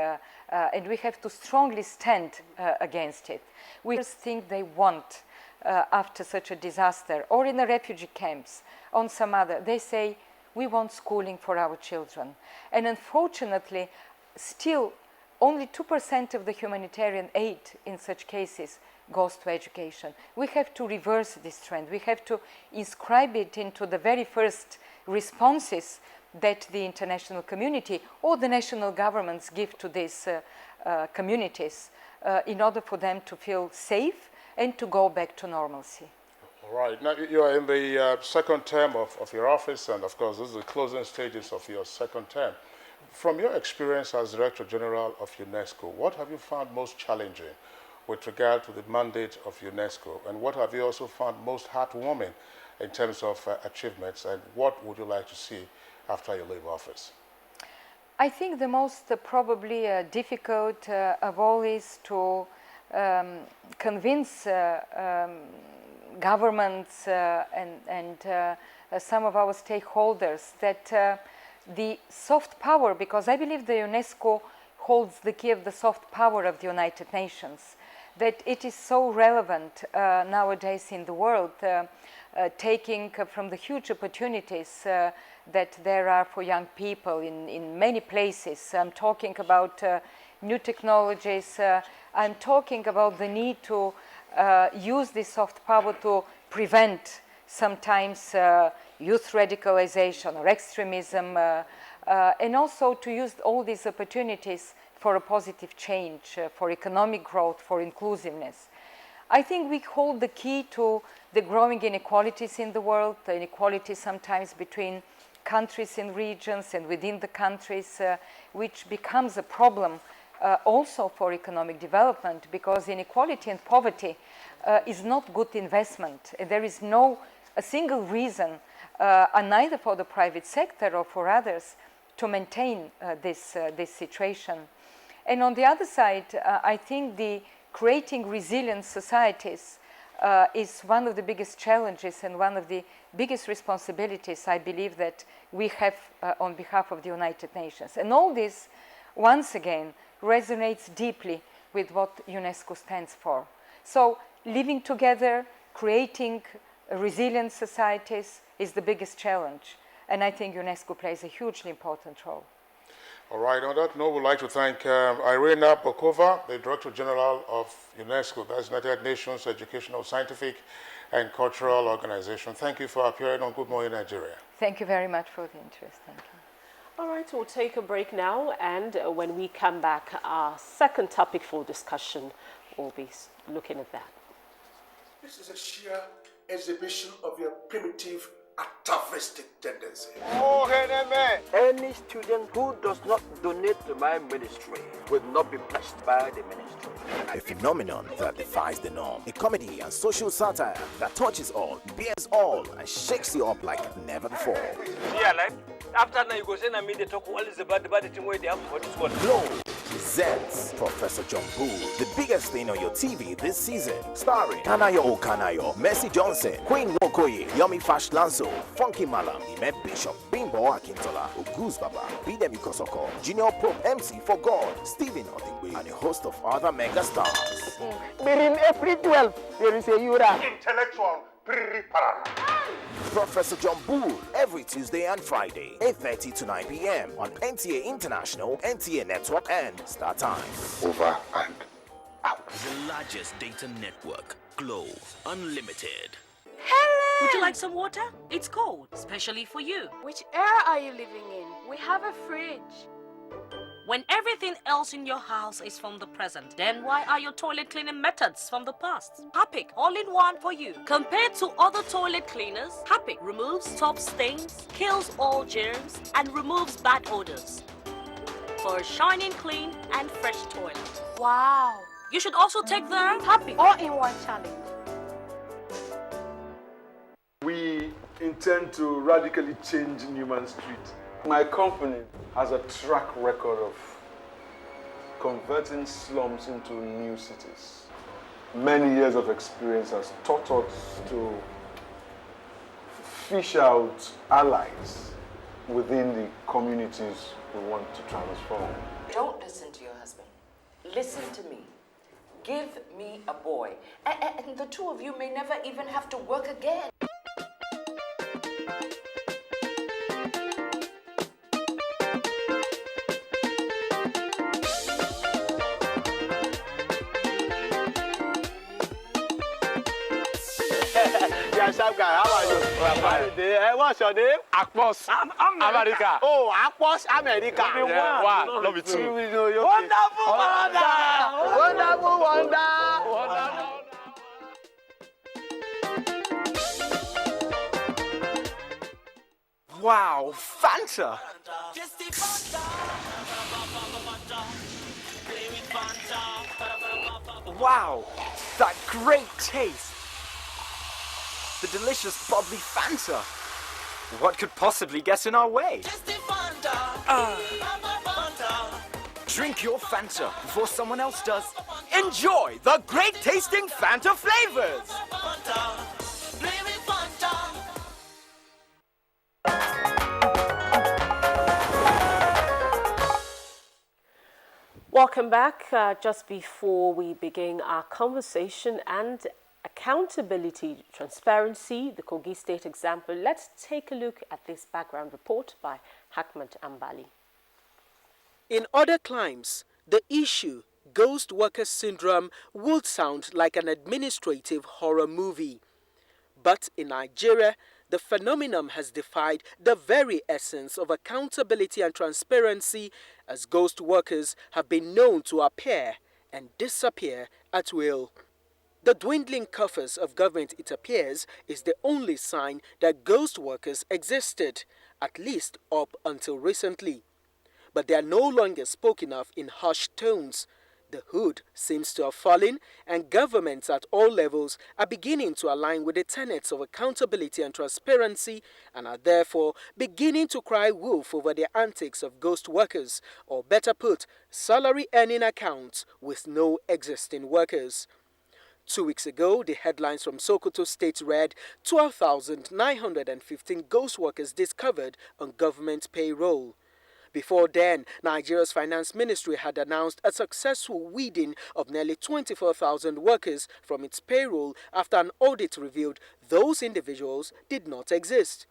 and we have to strongly stand against it. We just think they want, after such a disaster, or in the refugee camps, on some other, they say, we want schooling for our children. And unfortunately, still, only 2% of the humanitarian aid in such cases goes to education. We have to reverse this trend. We have to inscribe it into the very first responses that the international community or the national governments give to these communities in order for them to feel safe and to go back to normalcy. All right. Now, you are in the second term of your office, and of course, this is the closing stages of your second term. From your experience as Director General of UNESCO, what have you found most challenging with regard to the mandate of UNESCO, and what have you also found most heartwarming in terms of achievements, and what would you like to see after you leave office? I think the most probably difficult of all is to convince governments and some of our stakeholders that the soft power, because I believe the UNESCO holds the key of the soft power of the United Nations, that it is so relevant nowadays in the world, taking from the huge opportunities that there are for young people in many places. I'm talking about new technologies. I'm talking about the need to use this soft power to prevent sometimes youth radicalization or extremism, and also to use all these opportunities for a positive change, for economic growth, for inclusiveness. I think we hold the key to the growing inequalities in the world, the inequalities sometimes between countries and regions and within the countries, which becomes a problem also for economic development, because inequality and poverty is not good investment. There is a single reason, neither for the private sector or for others, to maintain this situation. And on the other side, I think the creating resilient societies is one of the biggest challenges and one of the biggest responsibilities I believe that we have on behalf of the United Nations. And all this, once again, resonates deeply with what UNESCO stands for. So living together, creating resilient societies is the biggest challenge. And I think UNESCO plays a hugely important role. All right, on that note, we'd like to thank Irina Bokova, the Director General of UNESCO, that's United Nations Educational, Scientific and Cultural Organization. Thank you for appearing on Good Morning Nigeria. Thank you very much for the interest. Thank you. All right, we'll take a break now, and when we come back, our second topic for discussion, we'll be looking at that. This is a sheer exhibition of your primitive atavistic tendency. Any student who does not donate to my ministry will not be blessed by the ministry. A phenomenon that defies the norm. A comedy and social satire that touches all, bears all, and shakes you up like never before. Yeah, like after now you go say me they talk all is about the thing where they have for this one. Glow presents Professor John Bull, the biggest thing on your TV this season. Starring Kanayo Okanayo, Mercy Johnson, Queen Wokoye, Yomi Fash Lanso, Funky Malam, Ime Bishop, Bimbo Akintola, Oguz Baba, Bidemi Kosoko, Junior Pope MC for God, Stephen Odigwe, and a host of other mega stars. Within April 12th, there is a Yura. Intellectual pre-para. Professor John Bull, every Tuesday and Friday, 8:30 to 9 p.m. on NTA International, NTA Network, and Star Times. Over and out. The largest data network, Glow Unlimited. Helen! Would you like some water? It's cold, especially for you. Which era are you living in? We have a fridge. When everything else in your house is from the present, then why are your toilet cleaning methods from the past? Harpic, all-in-one for you. Compared to other toilet cleaners, Harpic removes top stains, kills all germs, and removes bad odors. For a shining clean and fresh toilet. Wow! You should also take the Harpic all-in-one challenge. We intend to radically change Newman Street. My company has a track record of converting slums into new cities. Many years of experience has taught us to fish out allies within the communities we want to transform. Don't listen to your husband. Listen to me. Give me a boy. And the two of you may never even have to work again. Yeah, sharp guy, how are you? What's your name? Akpos. America. Oh, Akpos America. Yeah, wow, love it too. Wonderful wonder! Wonderful wonder! Wow, Fanta! Wow, that great taste! The delicious bubbly Fanta. What could possibly get in our way? Drink your Fanta before someone else does. Enjoy the great tasting Fanta flavors. Welcome back. Just before we begin our conversation and accountability, transparency, the Kogi State example, let's take a look at this background report by Hakmat Ambali. In other climes, the issue, ghost worker syndrome, would sound like an administrative horror movie. But in Nigeria, the phenomenon has defied the very essence of accountability and transparency, as ghost workers have been known to appear and disappear at will. The dwindling coffers of government, it appears, is the only sign that ghost workers existed, at least up until recently. But they are no longer spoken of in hushed tones. The hood seems to have fallen, and governments at all levels are beginning to align with the tenets of accountability and transparency, and are therefore beginning to cry wolf over the antics of ghost workers, or better put, salary-earning accounts with no existing workers. 2 weeks ago, the headlines from Sokoto State read 12,915 ghost workers discovered on government payroll. Before then, Nigeria's finance ministry had announced a successful weeding of nearly 24,000 workers from its payroll after an audit revealed those individuals did not exist.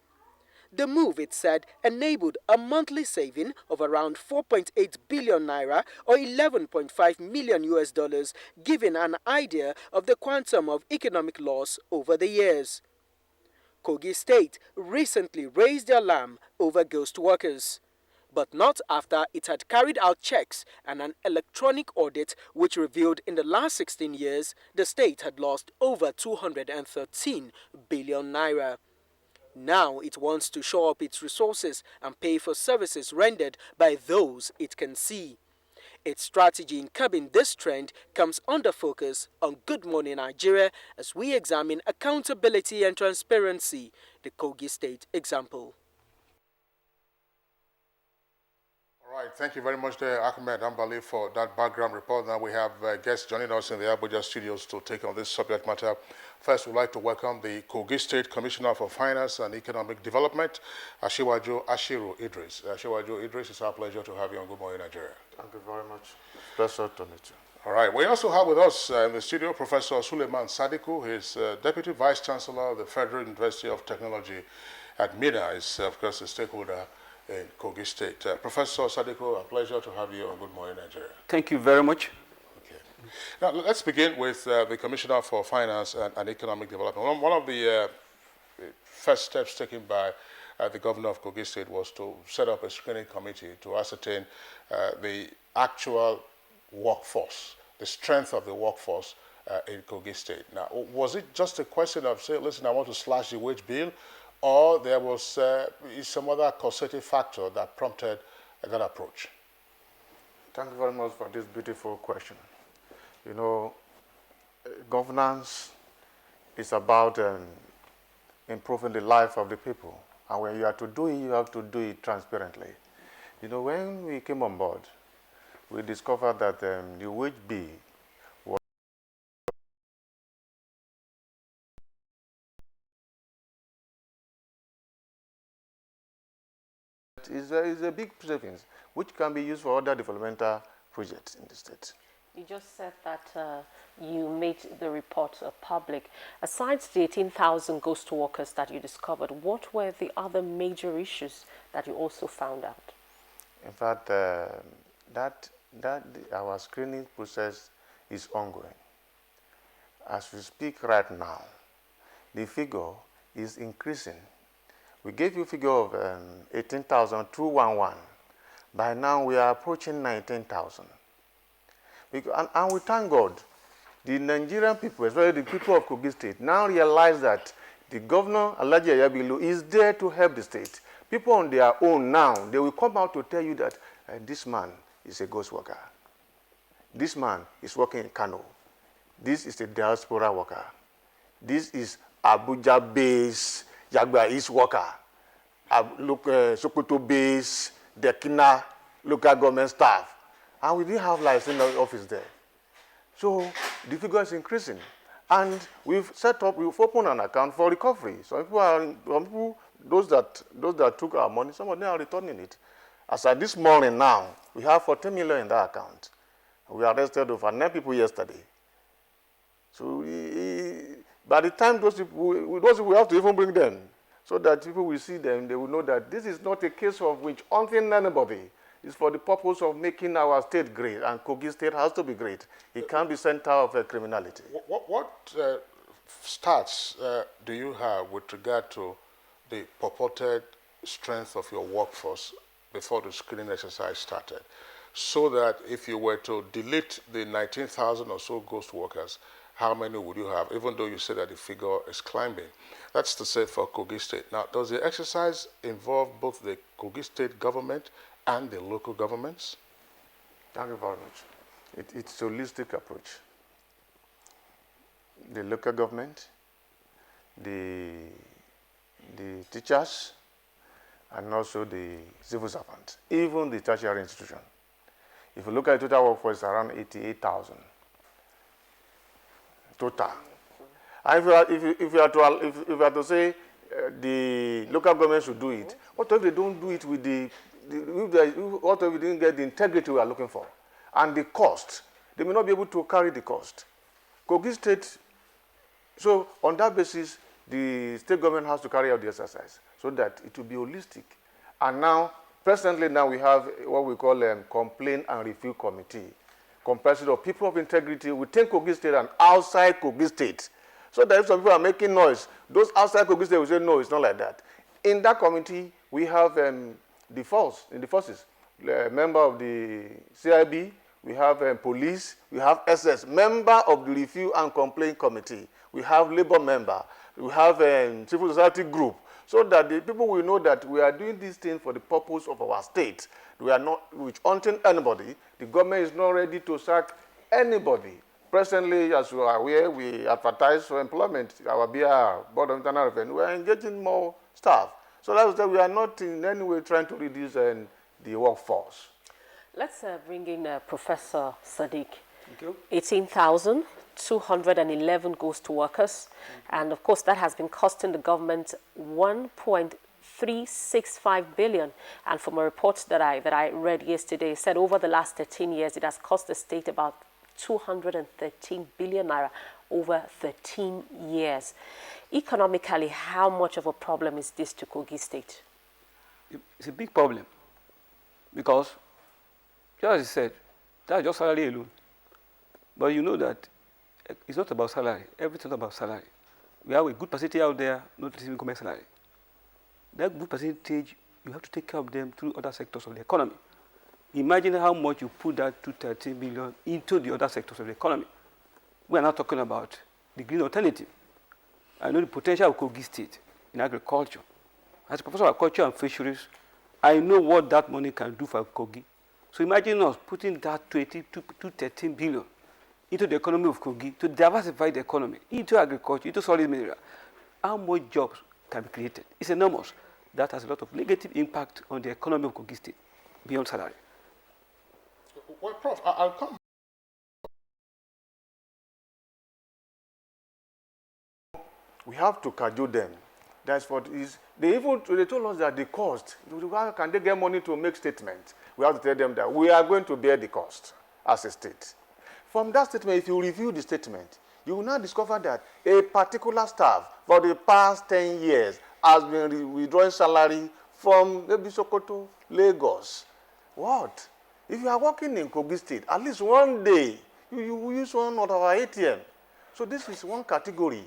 The move, it said, enabled a monthly saving of around 4.8 billion naira or $11.5 million, giving an idea of the quantum of economic loss over the years. Kogi State recently raised the alarm over ghost workers, but not after it had carried out checks and an electronic audit which revealed in the last 16 years the state had lost over 213 billion naira. Now it wants to shore up its resources and pay for services rendered by those it can see. Its strategy in curbing this trend comes under focus on Good Morning Nigeria as we examine accountability and transparency, the Kogi State example. All right, thank you very much there, Ahmed Ambali, for that background report. Now we have guests joining us in the Abuja studios to take on this subject matter. First, we'd like to welcome the Kogi State Commissioner for Finance and Economic Development, Ashiwaju Ashiru Idris. Ashiwaju Idris, it's our pleasure to have you on Good Morning Nigeria. Thank you very much. Pleasure to meet you. All right, we also have with us in the studio Professor Suleiman Sadiku. He's Deputy Vice Chancellor of the Federal University of Technology at MENA. Is of course, a stakeholder in Kogi State. Professor Sadiku, a pleasure to have you on Good Morning Nigeria. Thank you very much. Okay. Now, let's begin with the Commissioner for Finance and Economic Development. One of the first steps taken by the Governor of Kogi State was to set up a screening committee to ascertain the actual workforce, the strength of the workforce in Kogi State. Now, was it just a question of, say, listen, I want to slash the wage bill, or there was some other causative factor that prompted that approach? Thank you very much for this beautiful question. You know, governance is about improving the life of the people. And when you are to do it, you have to do it transparently. You know, when we came on board, we discovered that the wage bill was is a big savings, which can be used for other developmental projects in the state. You just said that you made the report public. Aside the 18,000 ghost workers that you discovered, what were the other major issues that you also found out? In fact, our screening process is ongoing. As we speak right now, the figure is increasing. We gave you a figure of 18,211. By now, we are approaching 19,000. And we thank God, the Nigerian people, especially the people of Kogi State, now realize that the governor, Alhaji Ayabilu, is there to help the state. People on their own now, they will come out to tell you that this man is a ghost worker. This man is working in Kano. This is a diaspora worker. This is Abuja-based Jagba East worker. Sokoto-based Dekina local government staff. And we didn't have license in the office there. So the figure is increasing. And we've opened an account for recovery. Some people those that took our money, some of them are returning it. As at this morning now, we have 14 million in that account. We arrested over 9 people yesterday. So by the time those people, we have to even bring them so that people will see them, they will know that this is not a case of which hunting anybody. It's for the purpose of making our state great, and Kogi State has to be great. It can't be center of criminality. What stats do you have with regard to the purported strength of your workforce before the screening exercise started, so that if you were to delete the 19,000 or so ghost workers, how many would you have, even though you say that the figure is climbing? That's to say for Kogi State. Now, does the exercise involve both the Kogi State government and the local governments? Thank you very much. It's a holistic approach. The local government, the teachers, and also the civil servants, even the tertiary institution. If you look at total workforce, around 88,000 total. And if you are to say the local government should do it, what if they don't do it with what if we didn't get the integrity we are looking for? And the cost, they may not be able to carry the cost. Kogi State, so on that basis, the state government has to carry out the exercise so that it will be holistic. And now, presently now we have what we call a complaint and review committee, comprised of people of integrity within Kogi State and outside Kogi State. So that if some people are making noise, those outside Kogi State will say, no, it's not like that. In that committee, we have the forces, member of the CIB, we have police, we have SS, member of the review and complaint committee, we have labor member, we have civil society group. so that the people will know that we are doing these things for the purpose of our state. We are not hunting anybody. The government is not ready to sack anybody. Presently, as you are aware, we advertise for employment, our BR, Board of Internal Revenue. We are engaging more staff. So that's why we are not in any way trying to reduce the workforce. Let's bring in Professor Sadiq. 18,211 ghost workers. And of course, that has been costing the government 1.365 billion. And from a report that I read yesterday, it said over the last 13 years, it has cost the state about 213 billion naira over 13 years. Economically, how much of a problem is this to Kogi State? It's a big problem because, just as I said, that's just salary alone. But you know that it's not about salary. Everything's about salary. We have a good percentage out there not receiving government salary. That good percentage, you have to take care of them through other sectors of the economy. Imagine how much you put that 213 billion into the other sectors of the economy. We are not talking about the green alternative. I know the potential of Kogi State in agriculture. As a professor of agriculture and fisheries, I know what that money can do for Kogi. So imagine us putting that 213 billion into the economy of Kogi to diversify the economy, into agriculture, into solid mineral. How much jobs can be created? It's enormous. That has a lot of negative impact on the economy of Kogi State beyond salary. Well, Prof, I'll come. We have to cajole them. That's what is. They told us that the cost. How can they get money to make statements? We have to tell them that we are going to bear the cost as a state. From that statement, if you review the statement, you will now discover that a particular staff for the past 10 years has been withdrawing salary from maybe Sokoto, Lagos. What? If you are working in Kogi State, at least one day, you use one of our ATM. So this is one category.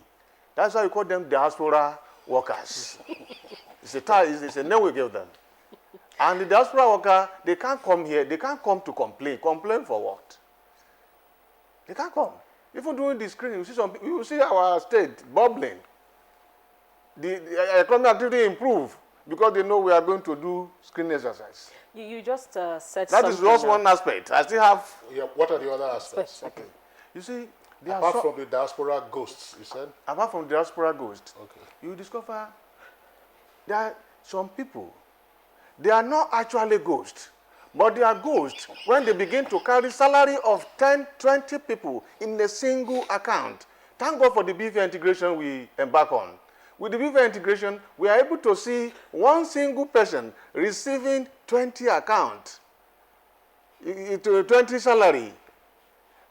That's why we call them diaspora workers. It's a name we give them. And the diaspora worker, they can't come here. They can't come to complain. Complain for what? They can't come. Even during the screening, you see our state bubbling. The economic activity improve because they know we are going to do screening exercise. You just said that is just one aspect. I still have. Yeah, what are the other aspects? Okay. You see, apart from the diaspora ghosts, you said? Apart from the diaspora ghosts, okay. You discover there are some people, they are not actually ghosts, but they are ghosts when they begin to carry salary of 10, 20 people in a single account. Thank God for the BVA integration we embark on. With the BVA integration, we are able to see one single person receiving 20 accounts, 20 salary.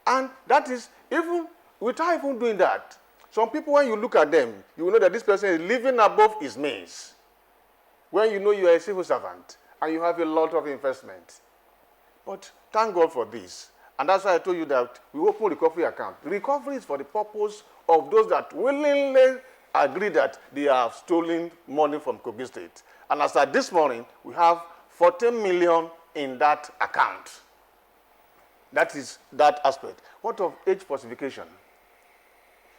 And that is, even without even doing that, some people, when you look at them, you will know that this person is living above his means. When you know you are a civil servant and you have a lot of investment. But thank God for this. And that's why I told you that we open recovery account. Recovery is for the purpose of those that willingly agree that they have stolen money from Kogi State. And as at this morning, we have 14 million in that account. That is that aspect. What of age falsification?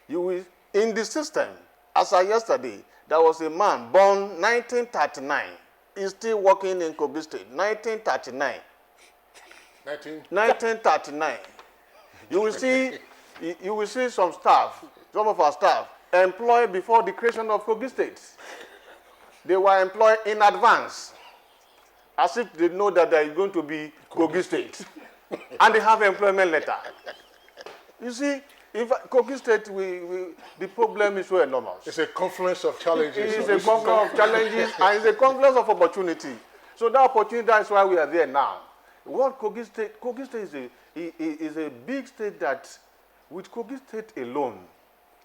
You will, in the system, as of yesterday, there was a man born 1939. He's still working in Kogi State. 1939. 1939. You will see some staff, some of our staff, employed before the creation of Kogi State. They were employed in advance, as if they know that there is going to be Kogi State. And they have employment letter. You see, if Kogi State, the problem is so enormous. It's a confluence of challenges. It's a confluence of challenges and it's a confluence of opportunity. So that opportunity, that's why we are there now. What Kogi State is a big state that, with Kogi State alone,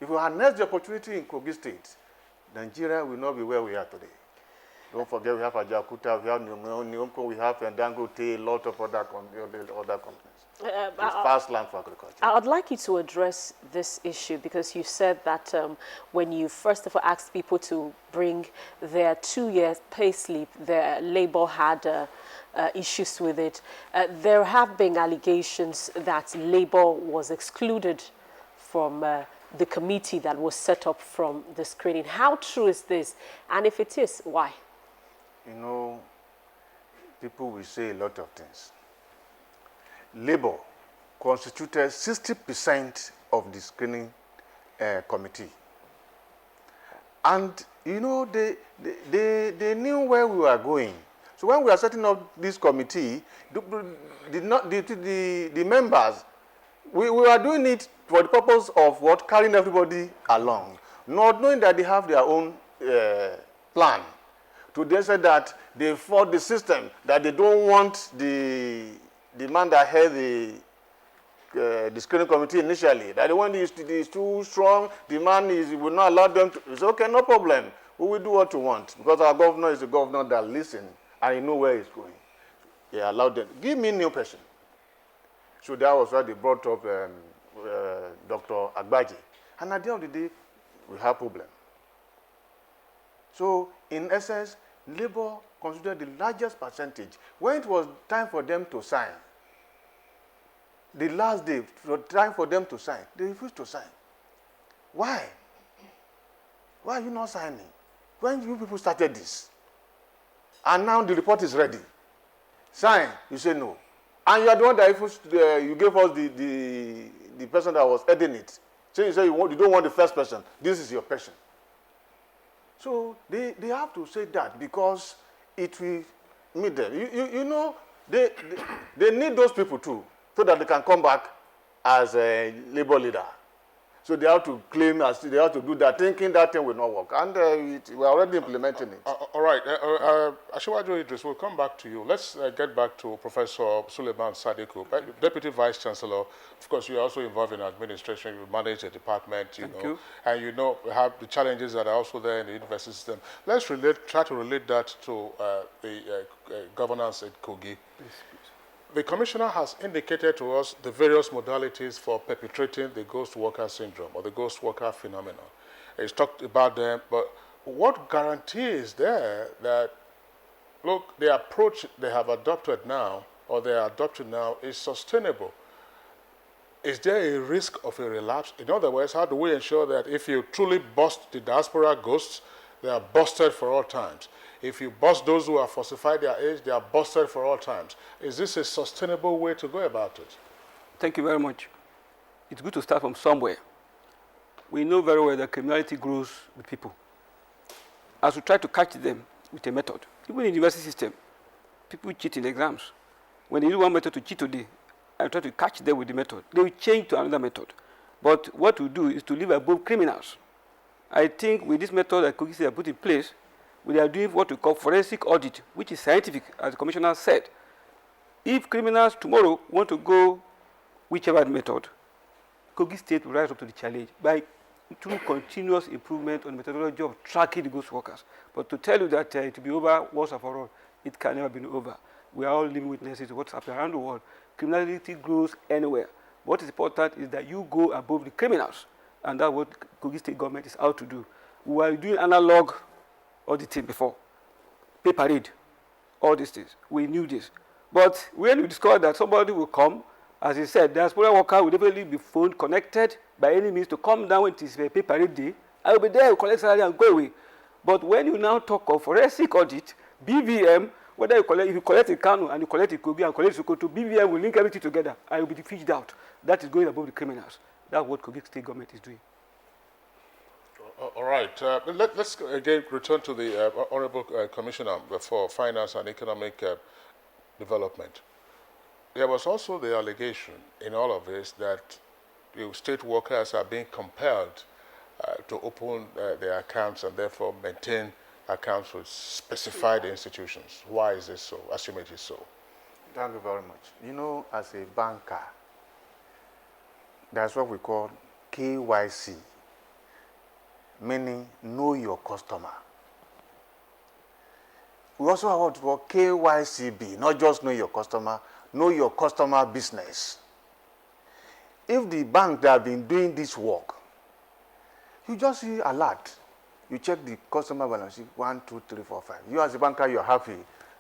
if we harness the opportunity in Kogi State, Nigeria will not be where we are today. Don't forget we have Ajakuta, we have Nyomko, we have Dangote, a lot of other companies. It's fast land for agriculture. I'd like you to address this issue because you said that when you first of all asked people to bring their 2-year pay slip, their labor had issues with it. There have been allegations that labor was excluded from the committee that was set up from the screening. How true is this? And if it is, why? You know, people will say a lot of things. Labour constituted 60% of the screening committee. And, you know, they knew where we were going. So when we are setting up this committee, the members, we were doing it for the purpose of what? Carrying everybody along, not knowing that they have their own plan. To they said that they fought the system, that they don't want the man that had the screening committee initially, that the one is too strong, the man will not allow them to. It's okay, no problem. We will do what we want, because our governor is a governor that listens and he knows where he's going. He allowed them. Give me a new person. So that was why they brought up Dr. Agbaji. And at the end of the day, we have a problem. So, in essence, Labour considered the largest percentage. When it was time for them to sign, the last day, time for them to sign, they refused to sign. Why? Why are you not signing? When you people started this, and now the report is ready, sign, you say no. And you are the one that you gave us the person that was heading it. So you say you don't want the first person. This is your person. So they have to say that, because it will meet them. You know, they need those people too, so that they can come back as a Labour leader. So they have to claim, they have to do that, thinking that thing will not work. And we're already implementing it. All right. Asiwaju Idris, we'll come back to you. Let's get back to Professor Suleiman Sadiku, Deputy Vice Chancellor. Of course, you're also involved in administration. You manage a department, you know. And you know have the challenges that are also there in the university system. Let's try to relate that to the governance at Kogi. Please. The Commissioner has indicated to us the various modalities for perpetrating the ghost worker syndrome or the ghost worker phenomenon. He's talked about them, but what guarantee is there that, look, the approach they have adopted now, or they are adopting now, is sustainable? Is there a risk of a relapse? In other words, how do we ensure that if you truly bust the diaspora ghosts, they are busted for all times? If you bust those who have falsified their age, they are busted for all times. Is this a sustainable way to go about it? Thank you very much. It's good to start from somewhere. We know very well that criminality grows with people. As we try to catch them with a method, even in the university system, people cheat in exams. When they use one method to cheat today, and try to catch them with the method, they will change to another method. But what we do is to live above criminals. I think with this method that Kogi State has put in place, we are doing what we call forensic audit, which is scientific, as the Commissioner said. If criminals tomorrow want to go whichever method, Kogi State will rise up to the challenge through continuous improvement on the methodology of tracking the ghost workers. But to tell you that it will be over once and for all, it can never be over. We are all living witnesses to what's happening around the world. Criminality grows anywhere. What is important is that you go above the criminals, and that's what Kogi State government is out to do. We were doing analog auditing before, paper read, all these things. We knew this. But when we discovered that somebody will come, as he said, the diaspora worker will definitely be phone connected by any means to come down when it is a paper read day. I will be there, will collect salary and go away. But when you now talk of forensic audit, BVM, whether if you collect a Kano and you collect a Kogi and collect a Sokoto, BVM will link everything together and will be fished out. That is going above the criminals. That's what Kogi State government is doing. All right. Let's again return to the Honorable Commissioner for Finance and Economic Development. There was also the allegation in all of this that state workers are being compelled to open their accounts and therefore maintain accounts with specified institutions. Why is this so? Assume it is so. Thank you very much. You know, as a banker, that's what we call KYC. Meaning know your customer. We also have what we call KYCB, not just know your customer, know your customer business. If the bank that have been doing this work, you just see alert. You check the customer balance sheet, 1, 2, 3, 4, 5. You as a banker, you're happy,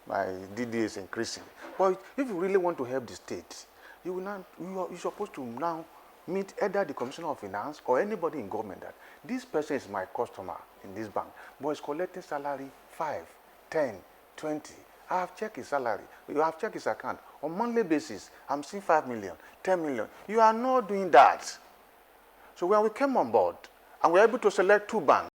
my DD is increasing. But if you really want to help the state, you're supposed to now meet either the Commissioner of Finance or anybody in government that this person is my customer in this bank, but is collecting salary 5, 10, 20. I have checked his salary. You have checked his account. On monthly basis, I'm seeing 5 million, 10 million. You are not doing that. So when we came on board and we were able to select 2 banks,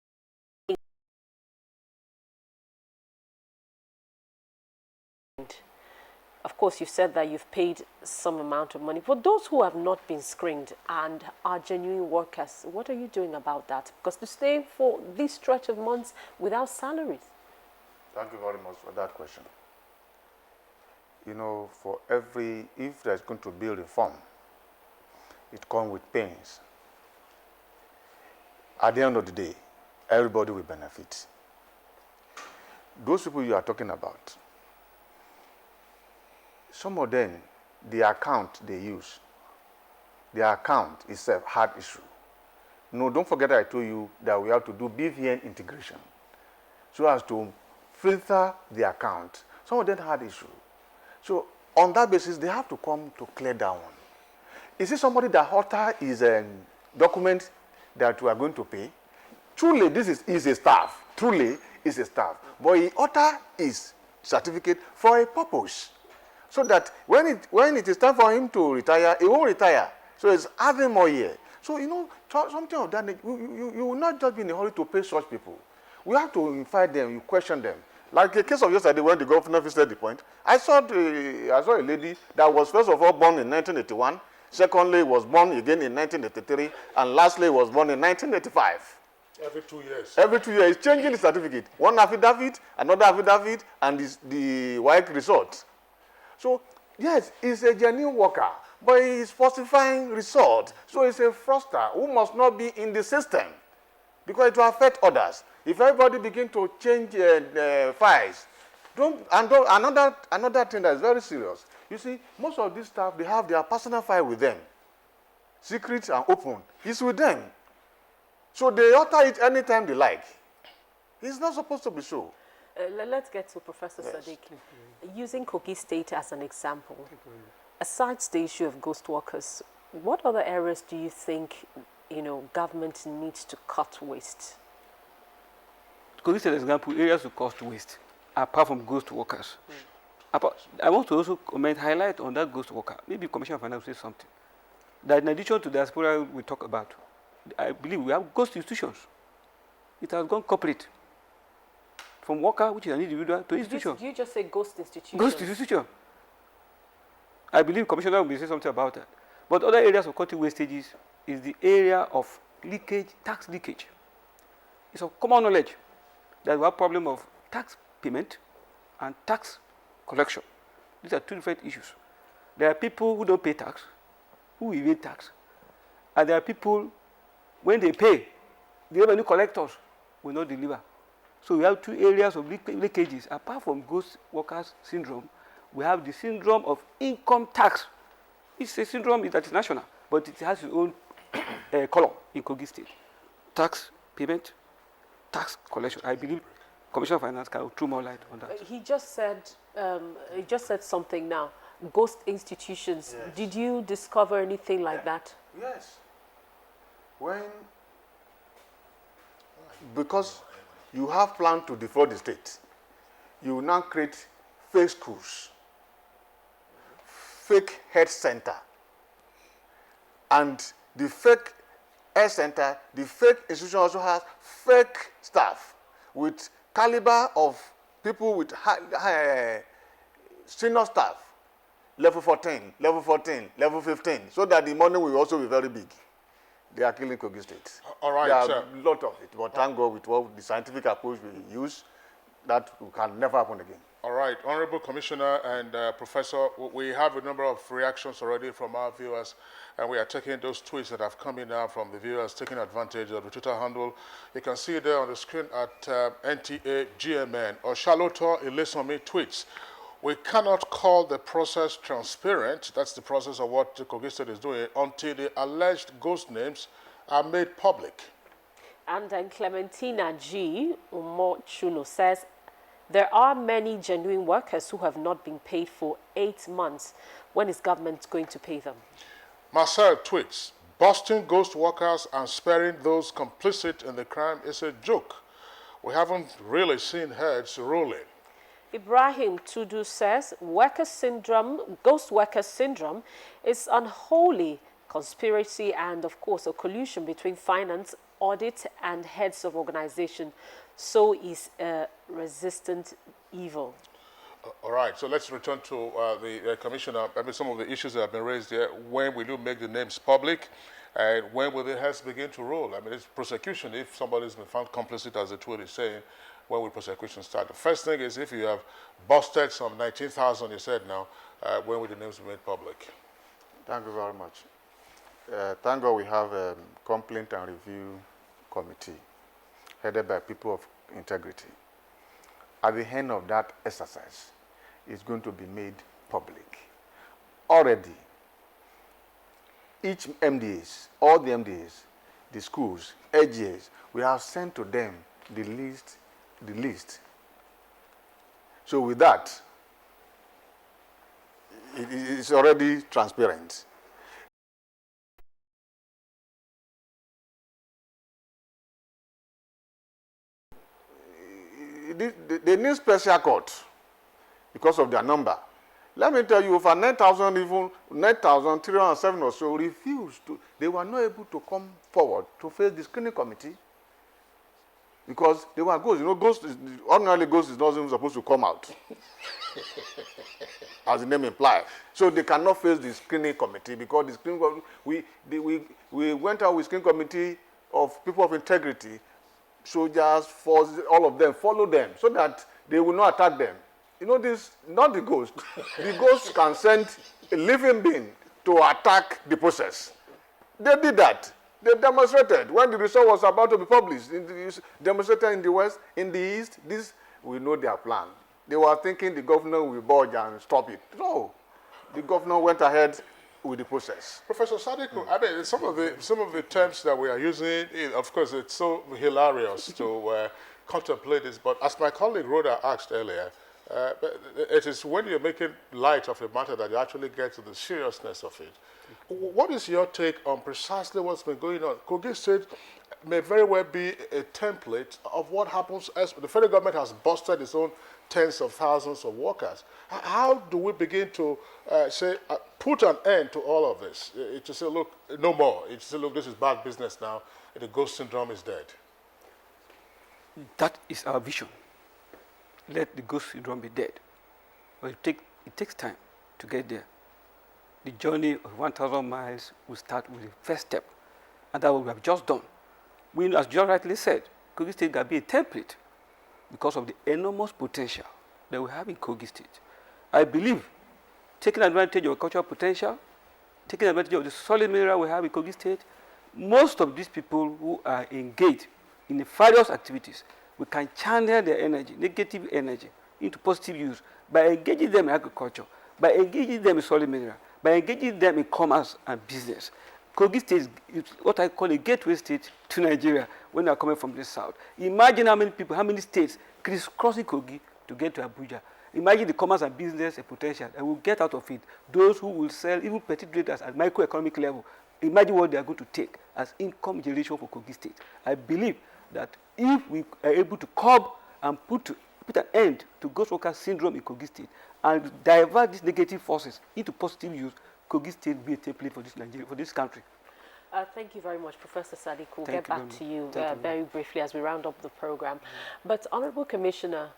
Of course, you said that you've paid some amount of money. For those who have not been screened and are genuine workers, what are you doing about that? Because to stay for this stretch of months without salaries. Thank you very much for that question. You know, for every, if there's going to be reform, it comes with pains. At the end of the day, everybody will benefit. Those people you are talking about, some of them, the account they use, their account is a hard issue. No, don't forget I told you that we have to do BVN integration so as to filter the account. Some of them had issue. So on that basis, they have to come to clear that one. Is it somebody that alter is a document that we are going to pay? Truly, this is a staff. Truly, is a staff. But he alter his certificate for a purpose. So that when it is time for him to retire, he won't retire. So it's adding more year. So, you know, something of that nature, you will not just be in a hurry to pay such people. We have to invite them, you question them. Like the case of yesterday when the governor visited the point, I saw a lady that was first of all born in 1981, secondly was born again in 1983, and lastly was born in 1985. Every 2 years. Every 2 years, changing the certificate. One affidavit, another affidavit, and the white result. So, yes, he's a genuine worker, but he is falsifying result. So he's a fraudster who must not be in the system because it will affect others. If everybody begin to change files, another thing that is very serious. You see, most of these staff, they have their personal file with them. Secret and open. It's with them. So they alter it anytime they like. It's not supposed to be so. Let's get to Professor Sadiq. Using Kogi State as an example, aside the issue of ghost workers, what other areas do you think, you know, government needs to cut waste? Kogi State, example, areas to cut waste, apart from ghost workers. I want to also highlight on that ghost worker. Maybe Commissioner of Finance will say something. That in addition to the diaspora we talk about, I believe we have ghost institutions. It has gone corporate. From worker, which is an individual, to institution. You just say ghost institution. Ghost institution. I believe Commissioner will say something about that. But other areas of cutting wastages is the area of leakage, tax leakage. It's of common knowledge that we have problem of tax payment and tax collection. These are 2 different issues. There are people who don't pay tax, who evade tax. And there are people, when they pay, the revenue collectors will not deliver. So we have 2 areas of leakages. Apart from ghost workers syndrome, we have the syndrome of income tax. It's a syndrome that is national, but it has its own color in Kogi State. Tax payment, tax collection. I believe Commissioner of Finance can throw more light on that. He just said something now. Ghost institutions. Yes. Did you discover anything like that? Yes. Because you have planned to defraud the state, you now create fake schools, fake health center, and the fake health center, the fake institution also has fake staff with caliber of people with high senior staff, level 14, level 14, level 15, so that the money will also be very big. They are killing Kogi State. All right, there are a lot of it, but thank God with what the scientific approach we use, that can never happen again. All right, Honorable Commissioner and Professor, we have a number of reactions already from our viewers, and we are taking those tweets that have come in now from the viewers, taking advantage of the Twitter handle. You can see there on the screen at NTA GMN, or Shaloto Ilesome tweets. We cannot call the process transparent, that's the process of what the Kogi State is doing, until the alleged ghost names are made public. And then Clementina G. Umochuno says, there are many genuine workers who have not been paid for 8 months. When is government going to pay them? Marcel tweets, busting ghost workers and sparing those complicit in the crime is a joke. We haven't really seen heads rolling. Ibrahim Tudu says ghost worker syndrome is unholy conspiracy and, of course, a collusion between finance, audit, and heads of organization. So is a resistant evil. All right, so let's return to the commissioner. I mean, some of the issues that have been raised here. When will you make the names public? And when will the heads begin to roll? I mean, it's prosecution. If somebody's been found complicit, as the tweet is saying, when will prosecution start? The first thing is if you have busted some 19,000, you said now, when will the names be made public? Thank you very much. Thank God we have a complaint and review committee headed by people of integrity. At the end of that exercise, it's going to be made public. Already, each MDAs, all the MDAs, the schools, AGAs, we have sent to them the list. So with that, it's already transparent. They need special court because of their number. Let me tell you, over 9,000, even 9,307 or so refused to, they were not able to come forward to face the screening committee because they were ghosts. You know, ordinarily ghosts is not even supposed to come out, as the name implies. So they cannot face the screening committee because the screening committee, we went out with screening committee of people of integrity, soldiers, forces, all of them, follow them so that they will not attack them. You know this, not the ghost. The ghost can send a living being to attack the process. They did that. They demonstrated when the result was about to be published. Demonstrated in the West, in the East. This, we know their plan. They were thinking the governor will budge and stop it. No. The governor went ahead with the process. Professor Sadiku, I mean, some of the terms that we are using, of course, it's so hilarious to contemplate this. But as my colleague Rhoda asked earlier, it is when you're making light of a matter that you actually get to the seriousness of it. What is your take on precisely what's been going on? Kogi State may very well be a template of what happens as the federal government has busted its own tens of thousands of workers. How do we begin to put an end to all of this? To say, look, no more. To say, look, this is bad business now. The ghost syndrome is dead. That is our vision. Let the ghost syndrome be dead. But it takes time to get there. The journey of 1,000 miles will start with the first step. And that what we have just done. We, as John rightly said, Kogi State can be a template because of the enormous potential that we have in Kogi State. I believe taking advantage of cultural potential, taking advantage of the solid mineral we have in Kogi State, most of these people who are engaged in the various activities, we can channel their energy, negative energy, into positive use by engaging them in agriculture, by engaging them in solid mineral, by engaging them in commerce and business. Kogi State is what I call a gateway state to Nigeria when they are coming from the south. Imagine how many people, how many states crisscrossing Kogi to get to Abuja. Imagine the commerce and business potential that will get out of it. Those who will sell, even petty traders at microeconomic level, imagine what they are going to take as income generation for Kogi State. I believe that if we are able to curb and put an end to ghost worker syndrome in Kogi State and divert these negative forces into positive use, Kogi State will be a template for this Nigeria, for this country. Thank you very much, Professor Sadiq. We'll get back to you very briefly as we round up the program. But, Honorable Commissioner,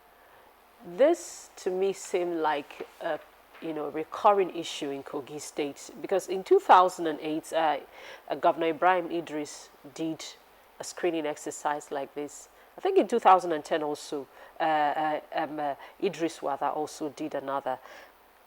this to me seemed like a recurring issue in Kogi State because in 2008, Governor Ibrahim Idris did a screening exercise like this. I think in 2010 also, Idris Wada also did another.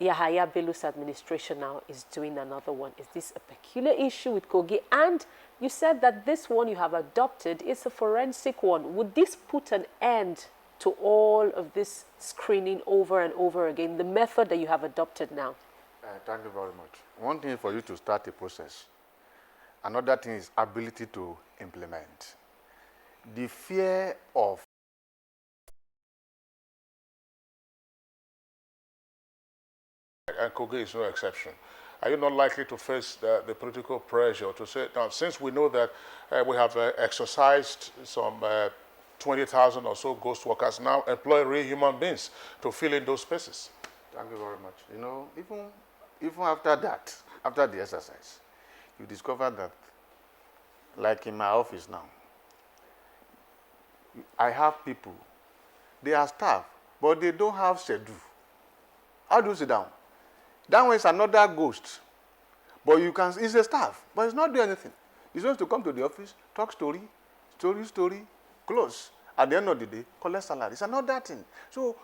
Yahaya Bello's administration now is doing another one. Is this a peculiar issue with Kogi? And you said that this one you have adopted is a forensic one. Would this put an end to all of this screening over and over again, the method that you have adopted now? Thank you very much. One thing for you to start a process. Another thing is ability to implement. The fear of and Kogi is no exception. are you not likely to face the political pressure to say, now, since we know that we have exercised some 20,000 or so ghost workers, now employ real human beings to fill in those spaces? Thank you very much. You know, even after that, after the exercise, you discover that, like in my office now, I have people, they are staff, but they don't have schedule. How do you sit down? That one is another ghost. But you can, it's a staff, but it's not doing anything. It's supposed to come to the office, talk story, close. At the end of the day, collect salary. It's another thing. So,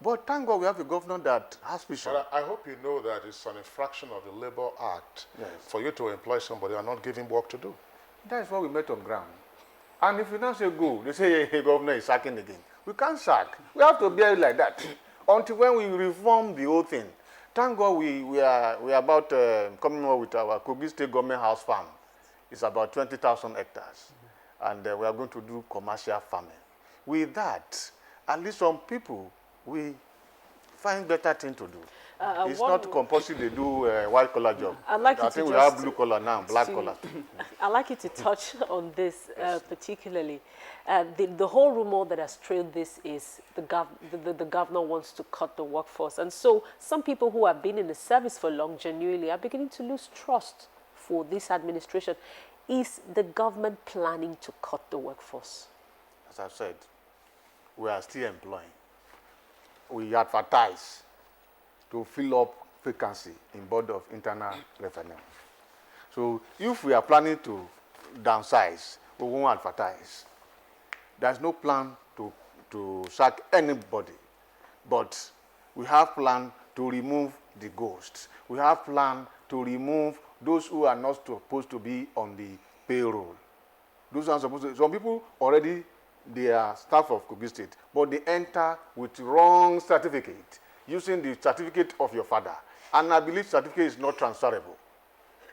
but thank God we have a governor that has vision. But I hope you know that it's an infraction of the Labor Act for you to employ somebody and not give him work to do. That is what we met on ground. And if you now say go, they say, hey, governor is sacking again. We can't sack. We have to bear it like that until when we reform the whole thing. Thank God we are about coming up with our Kogi State Government House Farm. It's about 20,000 hectares. And we are going to do commercial farming. With that, at least some people, we find better thing to do. It's not compulsory they do white collar job. I think we have blue collar now, black collar. I'd like you to touch on this particularly. The whole rumor that has trailed this is the governor wants to cut the workforce. And so some people who have been in the service for long genuinely are beginning to lose trust for this administration. Is the government planning to cut the workforce? As I've said, we are still employing. We advertise to fill up vacancy in Board of Internal Revenue. So if we are planning to downsize, we won't advertise. There's no plan to sack anybody, but we have plan to remove the ghosts. We have plan to remove those who are not supposed to be on the payroll. Those are supposed to, some people already, they are staff of Kogi State, but they enter with wrong certificate, using the certificate of your father. And I believe certificate is not transferable.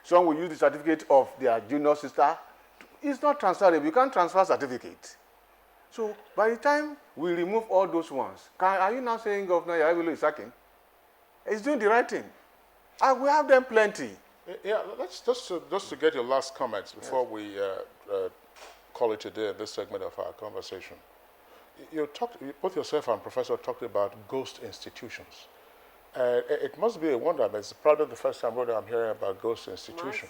Some will use the certificate of their junior sister. It's not transferable. You can't transfer certificate. So by the time we remove all those ones, are you now saying Governor Yaevilo is sacking? He's doing the right thing. We have them plenty. Yeah, let's just to get your last comments before we call it a day in this segment of our conversation. Both yourself and Professor talked about ghost institutions. It must be a wonder, but it's probably the first time I'm hearing about ghost institution.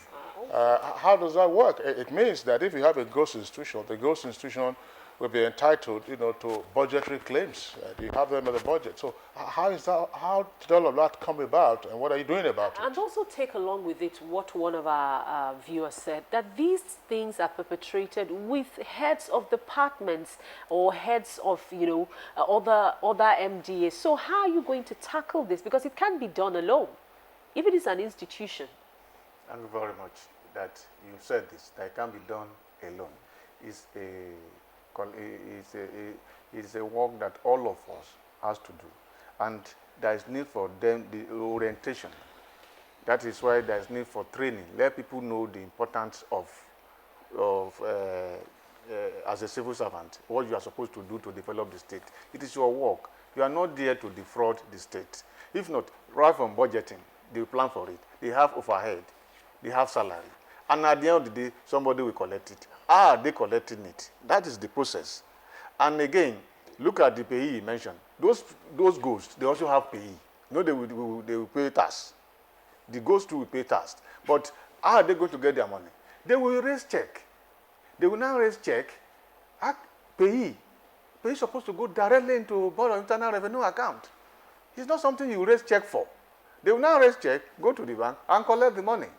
How does that work? It means that if you have a ghost institution, the ghost institution will be entitled, to budgetary claims. You have them in the budget. So how did all of that come about, and what are you doing about it? And also take along with it what one of our viewers said, that these things are perpetrated with heads of departments or heads of, other MDAs. So how are you going to tackle this? Because it can't be done alone, if it is an institution. Thank you very much that you said this, that it can't be done alone. It's a work that all of us has to do, and there is need for them the orientation. That is why there is need for training. Let people know the importance of as a civil servant, what you are supposed to do to develop the state. It is your work. You are not there to defraud the state. If not, right from budgeting, they plan for it. They have overhead, they have salary, and at the end of the day, somebody will collect it. How are they collecting it? That is the process. And again, look at the payee you mentioned. Those ghosts, they also have payee. They will pay tax. The ghosts too will pay tax. But how are they going to get their money? They will raise check. They will now raise check. Payee. Payee is supposed to go directly into Board of Internal Revenue account. It's not something you raise check for. They will now raise check, go to the bank, and collect the money.